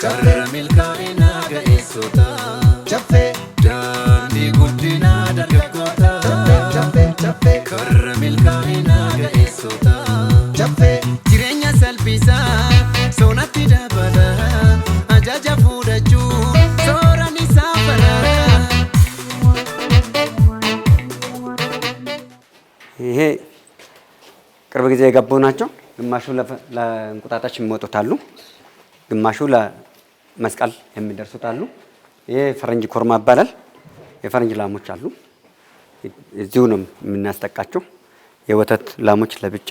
karra milkaa'ina ga'eessota daandii guddina dargaggoota karra milkaa'ina ga'eessota jireenya salphisaa soonatti dabala ajaja fuudhachuu sooraan isaa bara. ይሄ ቅርብ ጊዜ የገቡ ናቸው። ግማሹ ለእንቁጣጣሽ የሚወጡት አሉ፣ ግማሹ ለመስቀል የሚደርሱት አሉ። ይሄ ፈረንጅ ኮርማ ይባላል። የፈረንጅ ላሞች አሉ፣ እዚሁ ነው የምናስጠቃቸው። የወተት ላሞች ለብቻ፣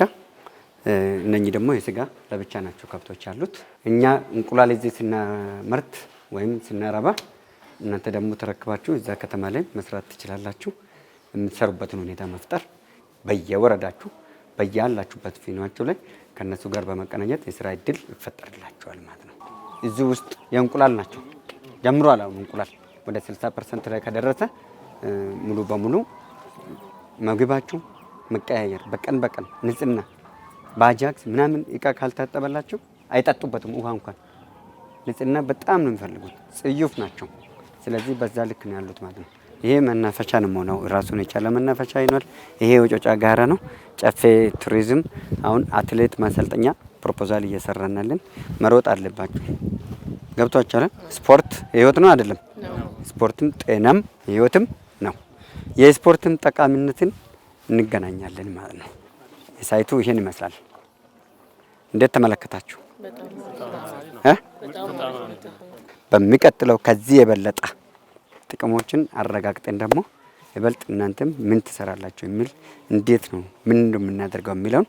እነኚህ ደግሞ የስጋ ለብቻ ናቸው ከብቶች ያሉት። እኛ እንቁላል እዚህ ስናመርት ወይም ስናረባ እናንተ ደግሞ ተረክባችሁ እዛ ከተማ ላይ መስራት ትችላላችሁ። የምትሰሩበትን ሁኔታ መፍጠር በየወረዳችሁ በያላችሁበት ፊናችሁ ላይ ከነሱ ጋር በመቀናኘት የስራ እድል ይፈጠርላችኋል ማለት ነው። እዚህ ውስጥ የእንቁላል ናቸው ጀምሯል። አሁን እንቁላል ወደ 60% ላይ ከደረሰ ሙሉ በሙሉ ምግባችሁ መቀያየር በቀን በቀን ንጽህና ባጃክስ ምናምን እቃ ካልታጠበላችሁ አይጠጡበትም። ውሃ እንኳን ንጽህና በጣም ነው የሚፈልጉት፣ ጽዩፍ ናቸው። ስለዚህ በዛ ልክ ነው ያሉት ማለት ነው። ይሄ መናፈሻ ነው ነው ራሱን የቻለ መናፈሻ ይኖር። ይሄ ወጮጫ ጋራ ነው ጨፌ ቱሪዝም። አሁን አትሌት ማሰልጠኛ ፕሮፖዛል እየሰራናለን። መሮጥ አለባችሁ። ገብቷችኋል? ስፖርት ህይወት ነው አይደለም? ስፖርትም ጤናም ህይወትም ነው። የስፖርትም ጠቃሚነትን እንገናኛለን ማለት ነው። የሳይቱ ይሄን ይመስላል። እንዴት ተመለከታችሁ? በሚቀጥለው ከዚህ የበለጠ ጥቅሞችን አረጋግጠን ደግሞ ይበልጥ እናንተም ምን ትሰራላችሁ የሚል እንዴት ነው ምን እንደምናደርገው የሚለውን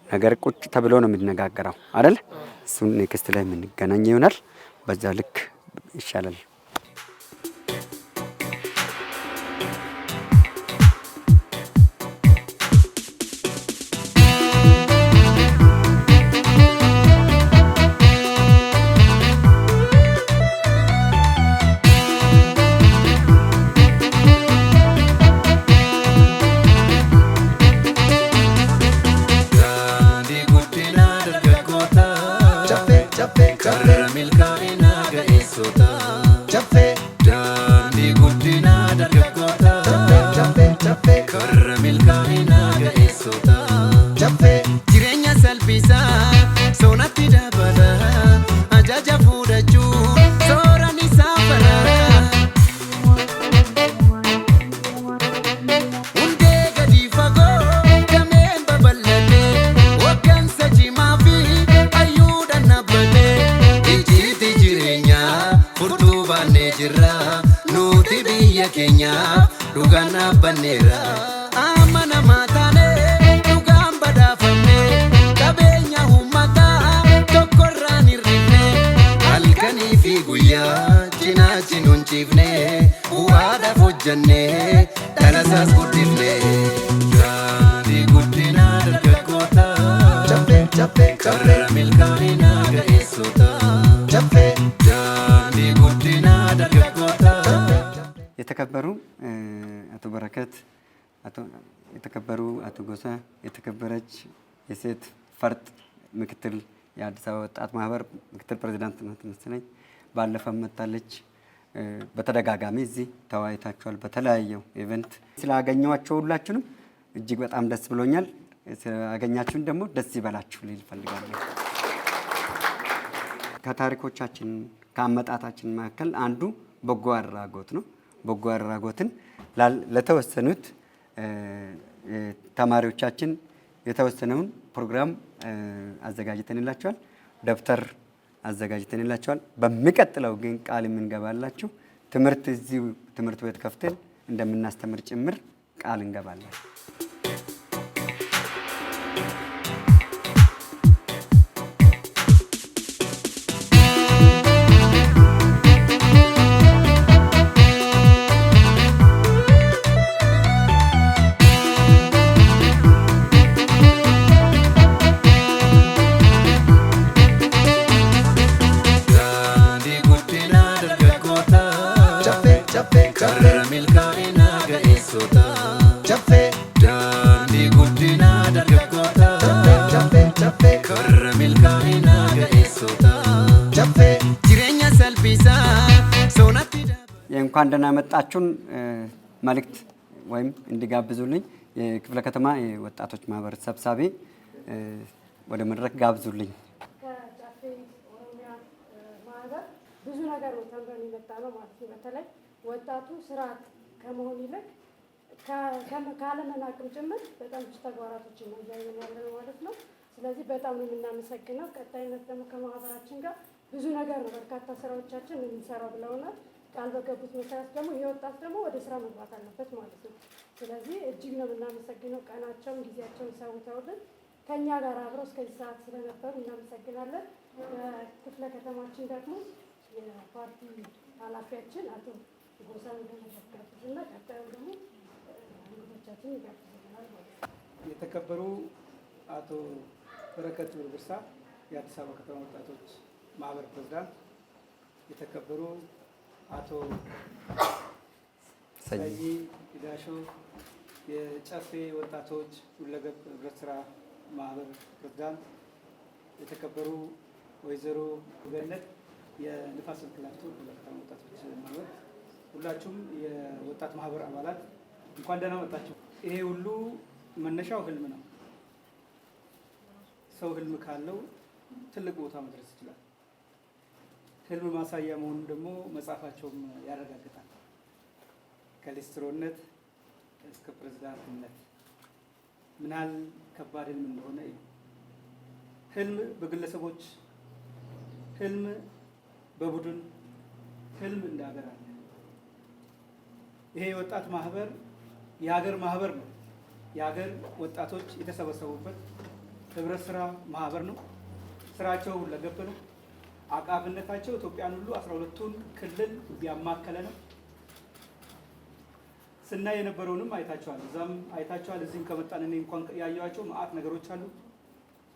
ነገር ቁጭ ተብሎ ነው የምንነጋገረው አይደል? እሱን ኔክስት ላይ የምንገናኝ ይሆናል። በዛ ልክ ይሻላል። jireenya salphisaa soonatti dabala ajaja fuudhachuu sooraan isaa bara. Hundee gadi fagoo dameen babal'atee waggansa cimaa fi ayyuudhaan dhaabbatee ijjiitti jireenyaa furtuu baannee jirra nuti biyya keenyaa dhugaan dhaabbanneerra. Amma namaa taanee dhugaan badhaafamnee qabeenya uummataa tokkorraan hir'ifnee halkanii fi guyyaa cinaachi nuun ciifnee bu'aadhaaf hojjannee dhalasaas guddifnee. Daandii guddinaa dargaggoota karra milkaa'ina ga'eessota daandii guddinaa dargaggoota. የተከበሩ አቶ በረከት የተከበሩ አቶ ጎሳ የተከበረች የሴት ፈርጥ ምክትል የአዲስ አበባ ወጣት ማህበር ምክትል ፕሬዝዳንት ናት መሰለኝ። ባለፈው መጣለች። በተደጋጋሚ እዚህ ተወያይታችኋል። በተለያየው ኢቨንት ስላገኘኋቸው ሁላችሁንም እጅግ በጣም ደስ ብሎኛል። ስላገኛችሁን ደግሞ ደስ ይበላችሁ ልል ፈልጋለሁ። ከታሪኮቻችን ከአመጣጣችን መካከል አንዱ በጎ አድራጎት ነው። በጎ አድራጎትን ለተወሰኑት ተማሪዎቻችን የተወሰነውን ፕሮግራም አዘጋጅተንላቸዋል። ደብተር አዘጋጅተንላቸዋል። በሚቀጥለው ግን ቃል የምንገባላችሁ ትምህርት እዚህ ትምህርት ቤት ከፍተን እንደምናስተምር ጭምር ቃል እንገባለን። karra milkaa'ina ga'eessota የእንኳን ደህና መጣችሁን መልእክት ወይም እንዲጋብዙልኝ የክፍለ ከተማ የወጣቶች ማህበር ሰብሳቢ ወደ መድረክ ጋብዙልኝ። ከጫፌ ኦሮሚያ ማህበር ብዙ ነገር ነው ተምረን የመጣ ነው ማለት ነው። በተለይ ወጣቱ ስርዓት ከመሆን ይልቅ ካለመናቅም ጭምር በጣም ብዙ ተግባራቶችን ነው እያየን ያለ ነው ማለት ነው። ስለዚህ በጣም ነው የምናመሰግነው። ቀጣይነት ደግሞ ከማህበራችን ጋር ብዙ ነገር ነው በርካታ ስራዎቻችን የምንሰራው ብለውናል። ቃል በገቡት መሰረት ደግሞ ይህ ወጣት ደግሞ ወደ ስራ መግባት አለበት ማለት ነው። ስለዚህ እጅግ ነው የምናመሰግነው። ቀናቸውን ጊዜያቸውን ሰውተውልን ከእኛ ጋር አብረው እስከዚህ ሰዓት ስለነበሩ እናመሰግናለን። ክፍለ ከተማችን ደግሞ የፓርቲ ኃላፊያችን አቶ ጎሳን እንደተከታተሉና ቀጣዩ ደግሞ እንግዶቻችን ይጋብዙናል ማለት ነው። የተከበሩ አቶ በረከት ብርብርሳ የአዲስ አበባ ከተማ ወጣቶች ማህበር ፕሬዝዳንት፣ የተከበሩ አቶ ሰይ ዳሾ የጨፌ ወጣቶች ሁለገብ ህብረት ስራ ማህበር ፕሬዝዳንት፣ የተከበሩ ወይዘሮ ገነት የንፋስ ስልክ ላፍቶ ከተማ ወጣቶች ማህበር፣ ሁላችሁም የወጣት ማህበር አባላት እንኳን ደህና መጣችሁ። ይሄ ሁሉ መነሻው ህልም ነው። ሰው ህልም ካለው ትልቅ ቦታ መድረስ ይችላል። ህልም ማሳያ መሆኑ ደግሞ መጽሐፋቸውም ያረጋግጣል። ከሊስትሮነት እስከ ፕሬዝዳንትነት ምን ያህል ከባድ ህልም እንደሆነ ህልም በግለሰቦች፣ ህልም በቡድን፣ ህልም እንደ ሀገር አለ። ይሄ የወጣት ማህበር የሀገር ማህበር ነው። የሀገር ወጣቶች የተሰበሰቡበት ህብረት ስራ ማህበር ነው። ስራቸው ሁለገብ ነው። አቃፊነታቸው ኢትዮጵያን ሁሉ 12ቱን ክልል ያማከለ ነው። ስናይ የነበረውንም አይታቸዋል። እዛም አይታቸዋል። እዚህም ከመጣን እኔ እንኳን ያየኋቸው መዓት ነገሮች አሉ።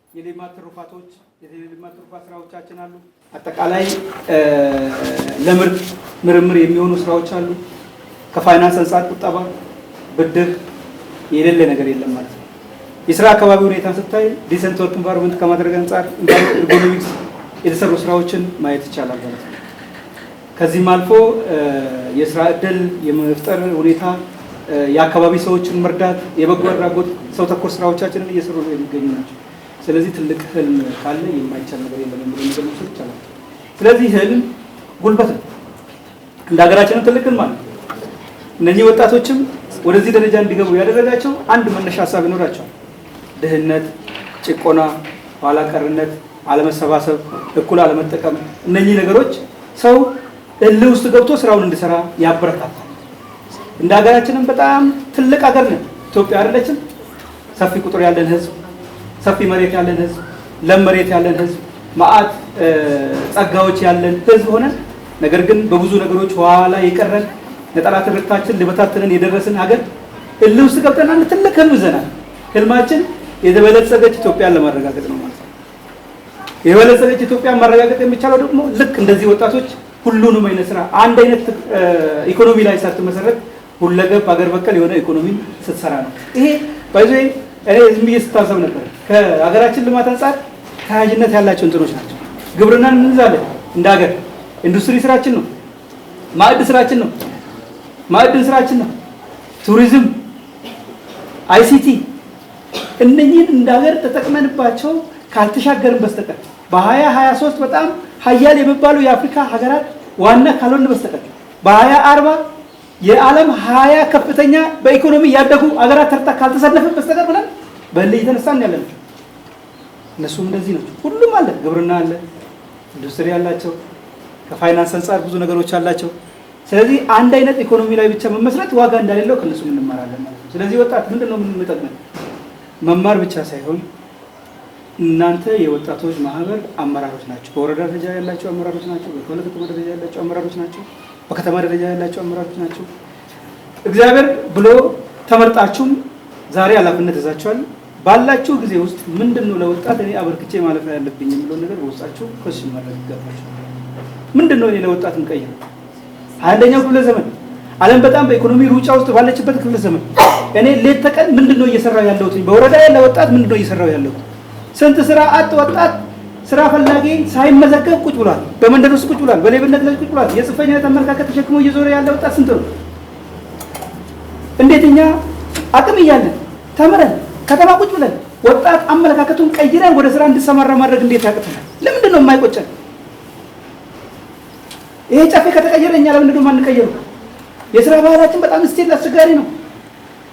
የልማት ትሩፋቶች፣ የልማት ትሩፋት ስራዎቻችን አሉ። አጠቃላይ ለምርምር የሚሆኑ ስራዎች አሉ። ከፋይናንስ አንጻር ቁጠባ፣ ብድር የሌለ ነገር የለም ማለት ነው። የስራ አካባቢ ሁኔታን ስታይ ዲሰንት ወርክ ኢንቫይሮንመንት ከማድረግ አንጻር ኢኮኖሚክስ የተሰሩ ስራዎችን ማየት ይቻላል ማለት ነው። ከዚህም አልፎ የስራ እድል የመፍጠር ሁኔታ፣ የአካባቢ ሰዎችን መርዳት፣ የበጎ አድራጎት ሰው ተኮር ስራዎቻችንን እየሰሩ የሚገኙ ናቸው። ስለዚህ ትልቅ ህልም ካለ የማይቻል ነገር የለም የሚለው ነገር መውሰድ ይቻላል። ስለዚህ ህልም ጉልበት ነው። እንደ ሀገራችንም ትልቅ ህልም አለ። እነዚህ ወጣቶችም ወደዚህ ደረጃ እንዲገቡ ያደረጋቸው አንድ መነሻ ሀሳብ ይኖራቸዋል። ድህነት፣ ጭቆና፣ ኋላ ቀርነት፣ አለመሰባሰብ፣ እኩል አለመጠቀም፣ እነዚህ ነገሮች ሰው እልህ ውስጥ ገብቶ ስራውን እንዲሰራ ያበረታታል። እንደ ሀገራችንም በጣም ትልቅ ሀገር ነው ኢትዮጵያ አይደለችም? ሰፊ ቁጥር ያለን ህዝብ፣ ሰፊ መሬት ያለን ህዝብ፣ ለም መሬት ያለን ህዝብ፣ መዓት ጸጋዎች ያለን ህዝብ ሆነን ነገር ግን በብዙ ነገሮች ኋላ የቀረን ነጠላ ትርክታችን ሊበታተነን የደረስን ሀገር እልህ ውስጥ ገብተን አንድ ትልቅ ህልም ይዘናል። ህልማችን የበለጸገች ኢትዮጵያን ለማረጋገጥ ነው ማለት ነው። የበለጸገች ኢትዮጵያን ማረጋገጥ የሚቻለው ደግሞ ልክ እንደዚህ ወጣቶች ሁሉንም አይነት ስራ አንድ አይነት ኢኮኖሚ ላይ ሳትመሰረት ሁለገብ ሀገር በቀል የሆነ ኢኮኖሚ ስትሰራ ነው። ይሄ ባይዞ እኔ ዝም ብዬ ስታሰብ ነበር። ከሀገራችን ልማት አንጻር ተያያዥነት ያላቸው እንትኖች ናቸው። ግብርናን እንይዛለን እንደ ሀገር፣ ኢንዱስትሪ ስራችን ነው፣ ማዕድን ስራችን ነው፣ ቱሪዝም፣ አይሲቲ እነኚህን እንደ ሀገር ተጠቅመንባቸው ካልተሻገርን በስተቀር በ2023 በጣም ሀያል የሚባሉ የአፍሪካ ሀገራት ዋና ካልሆነ በስተቀር በ2040 የዓለም 20 ከፍተኛ በኢኮኖሚ ያደጉ ሀገራት ተርታ ካልተሰለፈን በስተቀር ብለን በእልህ የተነሳን ያለን። እነሱም እንደዚህ ናቸው። ሁሉም አለ፣ ግብርና አለ፣ ኢንዱስትሪ አላቸው፣ ከፋይናንስ አንጻር ብዙ ነገሮች አላቸው። ስለዚህ አንድ አይነት ኢኮኖሚ ላይ ብቻ መመስረት ዋጋ እንደሌለው ከነሱ እንማራለን ማለት ነው። ስለዚህ ወጣት ምንድነው የምንጠቅመን? መማር ብቻ ሳይሆን እናንተ የወጣቶች ማህበር አመራሮች ናቸው። በወረዳ ደረጃ ያላቸው አመራሮች ናቸው። በክፍለ ከተማ ደረጃ ያላቸው አመራሮች ናቸው። በከተማ ደረጃ ያላቸው አመራሮች ናቸው። እግዚአብሔር ብሎ ተመርጣችሁም ዛሬ ኃላፊነት ይዛችኋል። ባላችሁ ጊዜ ውስጥ ምንድነው ለወጣት እኔ አበርክቼ ማለፍ ያለብኝ የሚለው ነገር በውስጣችሁ ኮሽ ማድረግ ይገባችኋል። ምንድነው እኔ ለወጣት እንቀይር? 21ኛው ክፍለ ዘመን ዓለም በጣም በኢኮኖሚ ሩጫ ውስጥ ባለችበት ክፍለ ዘመን እኔ ሌት ተቀን ምንድነው እየሰራው ያለሁት? በወረዳ ያለ ወጣት ምንድነው እየሰራው ያለሁት? ስንት ስራ አጥ ወጣት ስራ ፈላጊ ሳይመዘገብ ቁጭ ብሏል። በመንደር ውስጥ ቁጭ ብሏል። በሌብነት ላይ ቁጭ ብሏል። የጽንፈኝነት አመለካከት ተሸክሞ እየዞረ ያለ ወጣት ስንት ነው? እንዴት እኛ አቅም እያለን ተምረን ከተማ ቁጭ ብለን ወጣት አመለካከቱን ቀይረን ወደ ስራ እንዲሰማራ ማድረግ እንዴት ያቅተናል? ለምንድን ነው የማይቆጨን? ይሄ ጨፌ ከተቀየረ እኛ ለምንድን ነው የማንቀየረው? የስራ ባህላችን በጣም ስቲል አስቸጋሪ ነው።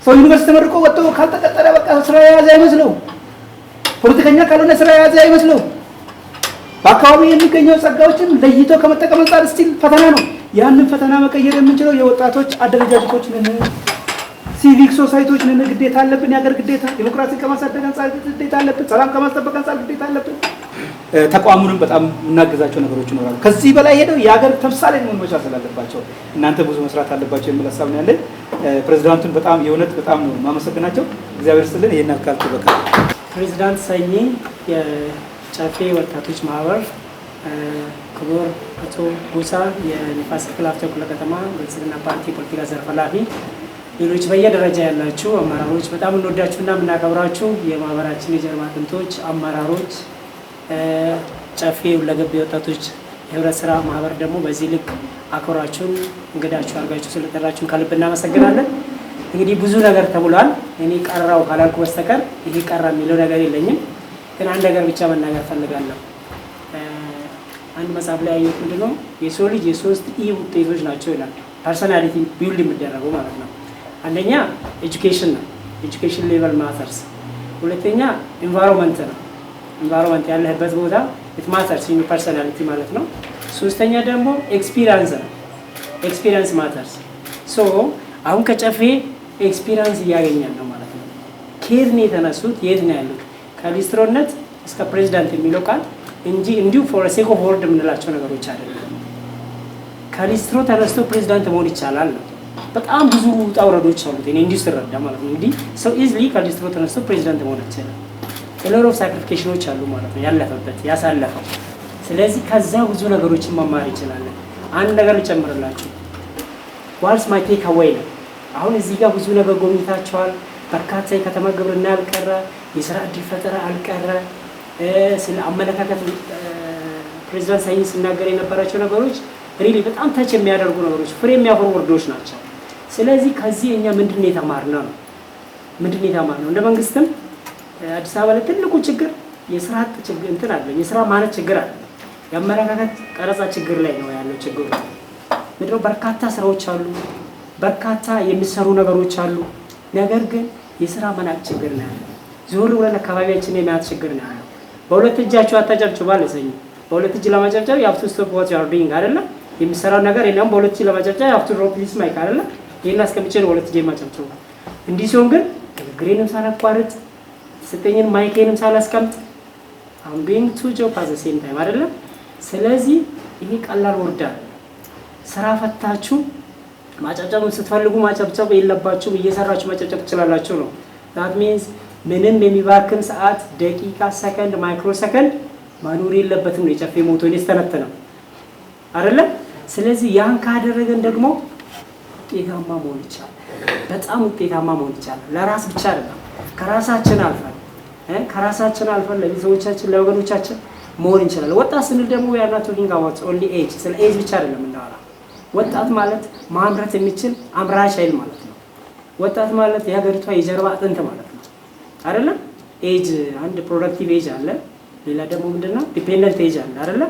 ሰው ዩኒቨርሲቲ ተመርቆ ወጥቶ ካልተቀጠረ በቃ ስራ የያዘ አይመስለው። ፖለቲከኛ ካልሆነ ስራ የያዘ አይመስለው። በአካባቢ የሚገኘው ጸጋዎችን ለይቶ ከመጠቀም አንጻር ስቲል ፈተና ነው። ያንን ፈተና መቀየር የምንችለው የወጣቶች አደረጃጀቶች ነን፣ ሲቪክ ሶሳይቲዎች ነን። ግዴታ አለብን፣ የሀገር ግዴታ። ዲሞክራሲ ከማሳደግ አንጻር ግዴታ አለብን፣ ሰላም ከማስጠበቅ አንጻር ግዴታ አለብን። ተቋሙንም በጣም እናገዛቸው ነገሮች ይኖራሉ። ከዚህ በላይ ሄደው የሀገር ተምሳሌ መሆን መቻል ስላለባቸው እናንተ ብዙ መስራት አለባቸው የሚል ሀሳብ ነው ያለኝ። ፕሬዚዳንቱን በጣም የእውነት በጣም ነው ማመሰግናቸው። እግዚአብሔር ይስጥልን። ይሄን አካልኩ በቃ ፕሬዚዳንት ሰኚ የጨፌ ወጣቶች ማህበር፣ ክቡር አቶ ጎሳ የንፋስ ስልክ ላፍቶ ክፍለ ከተማ ብልጽግና ፓርቲ ፖለቲካ ዘርፍ ኃላፊ፣ ሌሎች በየደረጃ ያላችሁ አመራሮች በጣም እንወዳችሁና የምናከብራችሁ የማህበራችን የጀርባ አጥንቶች አመራሮች፣ ጨፌ ሁለገብ የወጣቶች የህብረት ስራ ማህበር ደግሞ በዚህ ልክ አክብራችሁን እንግዳችሁ አድርጋችሁ ስለጠራችሁን ከልብ እናመሰግናለን። እንግዲህ ብዙ ነገር ተብሏል። እኔ ቀራው ካላልኩ በስተቀር ይሄ ቀራ የሚለው ነገር የለኝም። ግን አንድ ነገር ብቻ መናገር ፈልጋለሁ። አንድ መጽሐፍ ላይ ያየሁት ምንድነው የሰው ልጅ የሶስት ውጤቶች ናቸው ይላል። ፐርሶናሊቲ ቢውልድ የሚደረገው ማለት ነው። አንደኛ ኤጁኬሽን ነው፣ ኤጁኬሽን ሌቨል ማተርስ። ሁለተኛ ኢንቫይሮንመንት ነው፣ ኢንቫይሮንመንት ያለህበት ቦታ ኢት ማተርስ ኢን ፐርሶናሊቲ ማለት ነው። ሶስተኛ ደግሞ ኤክስፒሪየንስ ነው፣ ኤክስፒሪየንስ ማተርስ። ሶ አሁን ከጨፌ ኤክስፒሪየንስ እያገኛል ነው ማለት ነው። ከየት ነው የተነሱት? የት ነው ያሉት? ከሊስትሮነት እስከ ፕሬዚዳንት የሚለው ቃል እንጂ እንዲሁ ፎር ሴክ ኦፍ ወርድ የምንላቸው ነገሮች አይደለም። ከሊስትሮ ተነስቶ ፕሬዚዳንት መሆን ይቻላል ነው። በጣም ብዙ ውጣ ውረዶች አሉት። እኔ እንዲሁ ስረዳ ማለት ነው። እንግዲህ ሰው ኢዝሊ ከሊስትሮ ተነስቶ ፕሬዚዳንት መሆን ይችላል። ኤሎር ኦፍ ሳክሪፊኬሽኖች አሉ ማለት ነው፣ ያለፈበት ያሳለፈው። ስለዚህ ከዛ ብዙ ነገሮችን መማር ይችላለን። አንድ ነገር ልጨምርላችሁ። ዋትስ ማይ ቴክ አዌይ ነው። አሁን እዚህ ጋር ብዙ ነገር ጎብኝታችኋል። በርካታ የከተማ ግብርና አልቀረ፣ የስራ እድል ፈጠራ አልቀረ፣ ስለ አመለካከት ፕሬዚዳንት ሰኚ ሲናገር የነበራቸው ነገሮች ሪሊ በጣም ተች የሚያደርጉ ነገሮች፣ ፍሬ የሚያፈሩ ወርዶች ናቸው። ስለዚህ ከዚህ እኛ ምንድን ነው የተማርነው ነው? ምንድን ነው የተማርነው? እንደ መንግስትም አዲስ አበባ ላይ ትልቁ ችግር የስራ አጥ ችግር እንትን አለ፣ የስራ ማነት ችግር አለ፣ የአመለካከት ቀረጻ ችግር ላይ ነው ያለው ችግሩ። ምንድነው? በርካታ ስራዎች አሉ፣ በርካታ የሚሰሩ ነገሮች አሉ። ነገር ግን የስራ መናቅ ችግር ነው ያለው። ዞር ብለን አካባቢያችን የማያት ችግር ነው ያለው። በሁለት እጃችሁ አታጨብጭቡ አለ ሰኚ። በሁለት እጅ ለማጨብጨብ you have to stop what you are doing አይደለ? የሚሰራው ነገር የለም። በሁለት እጅ ለማጨብጨብ you have to drop this mic አይደለ? ይሄን አስቀምጬ ነው ሁለት እጄ ማጨብጨብ። እንዲህ ሲሆን ግን ንግግሬንም ሳላቋርጥ ስጠኝን ማይኬንም ሳላስቀምጥ I'm being two jobs at the same time አይደለ? ስለዚህ ይሄ ቀላል ወርዳ ስራ ፈታችሁ ማጨብጨብ ስትፈልጉ ማጨብጨብ የለባችሁም፣ እየሰራችሁ ማጨብጨብ ትችላላችሁ ነው። that means ምንም የሚባክን ሰዓት፣ ደቂቃ፣ ሰከንድ፣ ማይክሮ ሰከንድ ማኖር የለበትም ነው የጨፌ ሞቶ ነው አይደለ? ስለዚህ ያን ካደረገን ደግሞ ውጤታማ መሆን ይቻላል። በጣም ውጤታማ መሆን ይቻላል። ለራስ ብቻ አይደለም፣ ከራሳችን አልፈን ለቤተሰቦቻችን ለወገኖቻችን መሆን እንችላለን። ወጣት ስንል ደግሞ we are not talking about only age። ስለ ኤጅ ብቻ አይደለም እናወራ። ወጣት ማለት ማምረት የሚችል አምራች ኃይል ማለት ነው። ወጣት ማለት የሀገሪቷ የጀርባ አጥንት ማለት ነው አይደለ? ኤጅ አንድ ፕሮዳክቲቭ ኤጅ አለ፣ ሌላ ደግሞ ምንድነው ዲፔንደንት ኤጅ አለ አይደለ?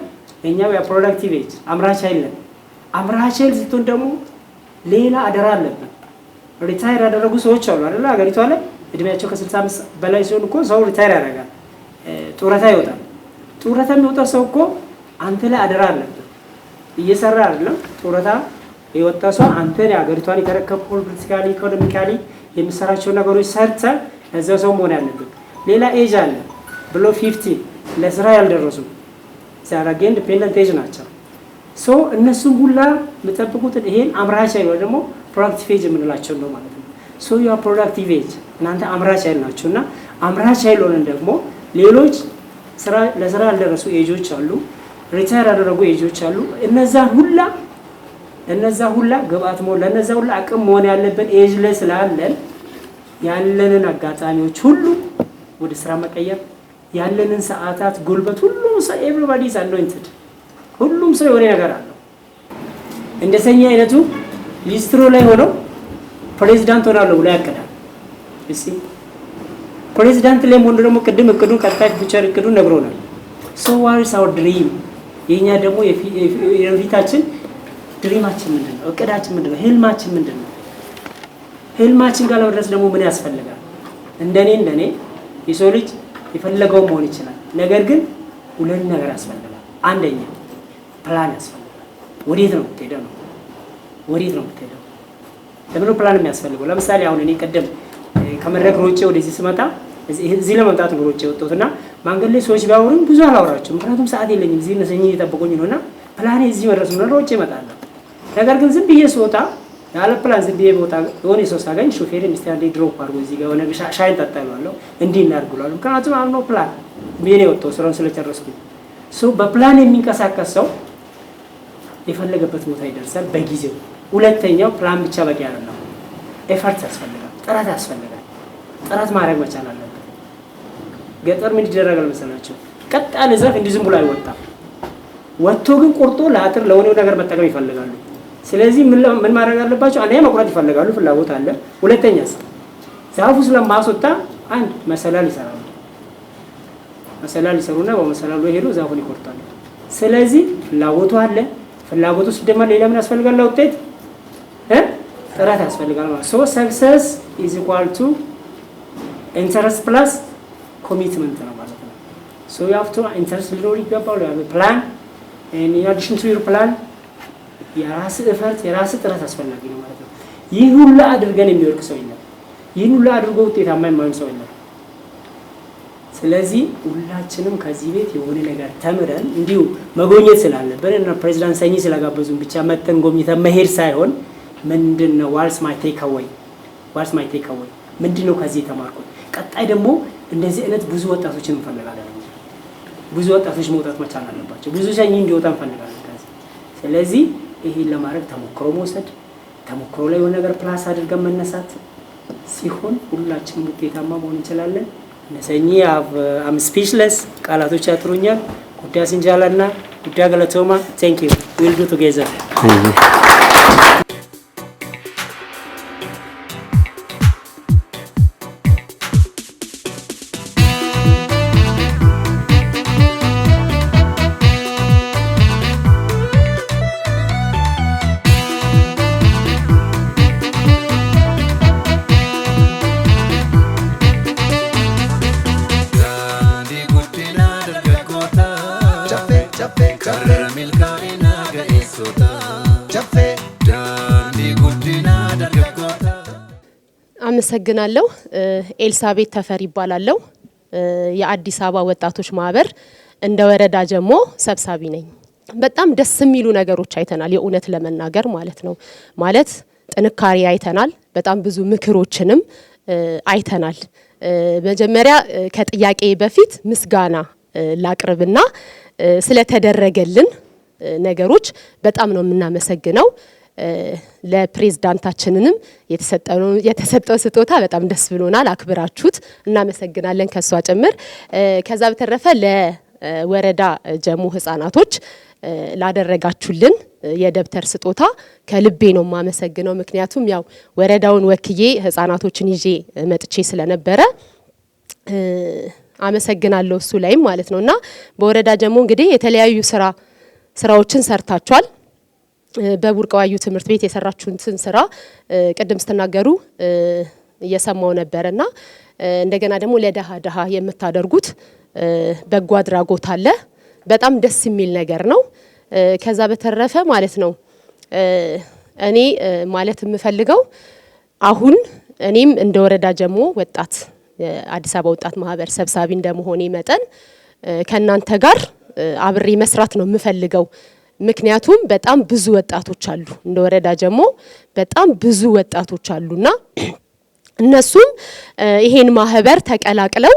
እኛው ያ ፕሮዳክቲቭ ኤጅ አምራች ኃይል ነን። አምራች ኃይል ስትሆን ደግሞ ሌላ አደራ አለብን። ሪታየር ያደረጉ ሰዎች አሉ አይደለ? ሀገሪቷ ላይ እድሜያቸው ከ65 በላይ ሲሆን እኮ ሰው ሪታየር ያደርጋል፣ ጡረታ ይወጣል። ጡረታ የሚወጣ ሰው እኮ አንተ ላይ አደራ አለብን። እየሰራ አይደለም ጡረታ የወጣ ሰው አንተ ላይ ሀገሪቷን የተረከብኩ ፖለቲካሊ ኢኮኖሚካሊ የሚሰራቸው ነገሮች ሰርተህ ለዛ ሰው መሆን ያለብን። ሌላ ኤጅ አለ ብሎ 50 ለስራ ያልደረሱ ዛራጌን ዲፔንደንት ኤጅ ናቸው። ሶ እነሱም ሁላ የምጠብቁትን ይሄን አምራች ኃይል ወይ ደግሞ ፕሮዳክቲቭ ኤጅ የምንላቸው ነው ማለት ነው። ሶ ያ ፕሮዳክቲቭ ኤጅ እናንተ አምራች ኃይል ናቸውና አምራች ኃይል ሆነን ደግሞ ሌሎች ለስራ ያልደረሱ ኤጆች አሉ፣ ሪታየር ያደረጉ ኤጆች አሉ። እነዛ ሁላ ግብአት መሆን ለነዛ ሁላ አቅም መሆን ያለብን ኤጅ ላይ ስላለን ያለንን አጋጣሚዎች ሁሉ ወደ ስራ መቀየር፣ ያለንን ሰዓታት ጉልበት ሁሉም ሰው ኤቭሪባዲ ኢዝ አኖይንትድ ሁሉም ሰው የሆነ ነገር አለው። እንደ ሰኝ አይነቱ ሊስትሮ ላይ ሆኖ ፕሬዝዳንት ሆናለሁ ብሎ ያቀዳል። እሺ ፕሬዝዳንት ላይ ሆኖ ደግሞ ቅድም እቅዱን ቀጣይ ፊቸር እቅዱን ነግሮናል። ሶ ዋት ኢዝ አወር ድሪም የኛ ደግሞ የፊታችን ድሪማችን ምንድነው? እቅዳችን ምንድነው? ህልማችን ምንድነው? ህልማችን ጋር ለመድረስ ደግሞ ምን ያስፈልጋል? እንደኔ የሰው ልጅ የፈለገው መሆን ይችላል። ነገር ግን ሁለት ነገር ያስፈልጋል። አንደኛ ፕላን ያስፈልጋል። ወዴት ነው የምትሄደው ነው? ወዴት ነው የምትሄደው? ለምን ፕላን የሚያስፈልገው? ለምሳሌ አሁን እኔ ቀደም ከመድረክ ሮጬ ወደዚህ ስመጣ እዚህ ለመምጣት ነው ሮጬ ወጣሁትና መንገድ ላይ ሰዎች ቢያወሩኝ ብዙ አላወራቸውም። ምክንያቱም ሰዓት የለኝም። እዚህ ነሰኝ እየጠበቁኝ ነውና ፕላኔ እዚህ መድረስ ነው ሮጬ እመጣለሁ። ነገር ግን ዝም ብዬ ስወጣ ያለ ፕላን ዝም ብዬ ቦታ የሆነ ሰው ሳገኝ ሾፌርን እስቲ አንዴ ድሮፕ አድርጎ እዚህ ጋር ሆነ ሻይን ጠጣለሁ እንዲህ እናድርጉላሉ። ምክንያቱም አምኖ ፕላን ቢኔ ወጥቶ ስራውን ስለጨረስኩኝ ሶ በፕላን የሚንቀሳቀስ ሰው የፈለገበት ቦታ ይደርሳል በጊዜው። ሁለተኛው ፕላን ብቻ በቂ አይደለም። ኤፈርት ያስፈልጋል፣ ጥረት ያስፈልጋል። ጥረት ማድረግ መቻል አለበት። ገጠር ምን ይደረጋል መሰላችሁ? ቀጥ ያለ ዛፍ እንዲህ ዝም ብሎ አይወጣም። ወጥቶ ግን ቆርጦ ለአጥር ለሆነው ነገር መጠቀም ይፈልጋሉ። ስለዚህ ምን ማድረግ አለባቸው? አንደኛ መቁረጥ ይፈልጋሉ፣ ፍላጎት አለ። ሁለተኛ ዛፉ ስለማስወጣ አንድ መሰላል ይሰራሉ። መሰላል ይሰሩና በመሰላሉ ሄዶ ዛፉን ይቆርጣሉ። ስለዚህ ፍላጎቱ አለ። ፍላጎቱ ሲደመር ሌላ ምን ያስፈልጋል? ለውጤት ጥረት ያስፈልጋል ማለት ሶ ሰክሰስ ኢዝ ኢኳል ቱ ኢንተረስት ፕላስ ኮሚትመንት ነው ማለት ነው። ሶ ዩ ሃቭ ቱ ኢንተረስት ሊኖር ይገባል። ያ ፕላን ኤንድ ኢን አዲሽን ቱ ዩር ፕላን የራስ ኤፈርት የራስ ጥረት አስፈላጊ ነው ማለት ነው። ይህ ሁሉ አድርገን የሚወርቅ ሰው የለም። ይህን ሁሉ አድርጎ ውጤታማ የማይሆን ሰው የለም። ስለዚህ ሁላችንም ከዚህ ቤት የሆነ ነገር ተምረን እንዲሁ መጎብኘት ስላለብን እና ፕሬዝዳንት ሰኝ ስለጋበዙን ብቻ መተን ጎብኝተን መሄድ ሳይሆን ምንድነው ዋትስ ማይ ቴክ አዌይ ምንድነው ከዚህ የተማርኩት? ቀጣይ ደግሞ እንደዚህ አይነት ብዙ ወጣቶችን እንፈልጋለን። ብዙ ወጣቶች መውጣት መቻል አለባቸው። ብዙ ሰኝ እንዲወጣ እንፈልጋለን ከዚህ። ስለዚህ ይሄን ለማድረግ ተሞክሮ መውሰድ፣ ተሞክሮ ላይ የሆነ ነገር ፕላስ አድርገን መነሳት ሲሆን ሁላችንም ውጤታማ መሆን እንችላለን። ነሰኝ አም ስፒችለስ ቃላቶች ያጥሩኛል። ጉዳይ ሲንጃላና ጉዳይ ገለቶማ ቴንክ ዩ ዊል ዱ ቱጌዘር አመሰግናለሁ። ኤልሳቤት ተፈሪ ይባላለሁ። የአዲስ አበባ ወጣቶች ማህበር እንደ ወረዳ ጀሞ ሰብሳቢ ነኝ። በጣም ደስ የሚሉ ነገሮች አይተናል። የእውነት ለመናገር ማለት ነው። ማለት ጥንካሬ አይተናል። በጣም ብዙ ምክሮችንም አይተናል። መጀመሪያ ከጥያቄ በፊት ምስጋና ላቅርብና ስለተደረገልን ነገሮች በጣም ነው የምናመሰግነው። ለፕሬዝዳንታችንንም የተሰጠው ስጦታ በጣም ደስ ብሎናል። አክብራችሁት እናመሰግናለን ከሷ ጭምር። ከዛ በተረፈ ለወረዳ ጀሞ ህፃናቶች ላደረጋችሁልን የደብተር ስጦታ ከልቤ ነው የማመሰግነው። ምክንያቱም ያው ወረዳውን ወክዬ ህፃናቶችን ይዤ መጥቼ ስለነበረ አመሰግናለሁ እሱ ላይም ማለት ነውና በወረዳ ጀሞ እንግዲህ የተለያዩ ስራዎችን ሰርታችኋል። በቡርቃዋዩ ትምህርት ቤት የሰራችሁትን ስራ ቅድም ስትናገሩ እየሰማው ነበርና እንደገና ደግሞ ለደሃ የምታደርጉት በጎ አድራጎት አለ። በጣም ደስ የሚል ነገር ነው። ከዛ በተረፈ ማለት ነው እኔ ማለት የምፈልገው አሁን እኔም እንደ ወረዳ ጀሞ ወጣት አዲስ አበባ ወጣት ማህበር ሰብሳቢ እንደመሆኔ መጠን ከናንተ ጋር አብሬ መስራት ነው የምፈልገው። ምክንያቱም በጣም ብዙ ወጣቶች አሉ እንደ ወረዳ ጀሞ በጣም ብዙ ወጣቶች አሉና እነሱም ይሄን ማህበር ተቀላቅለው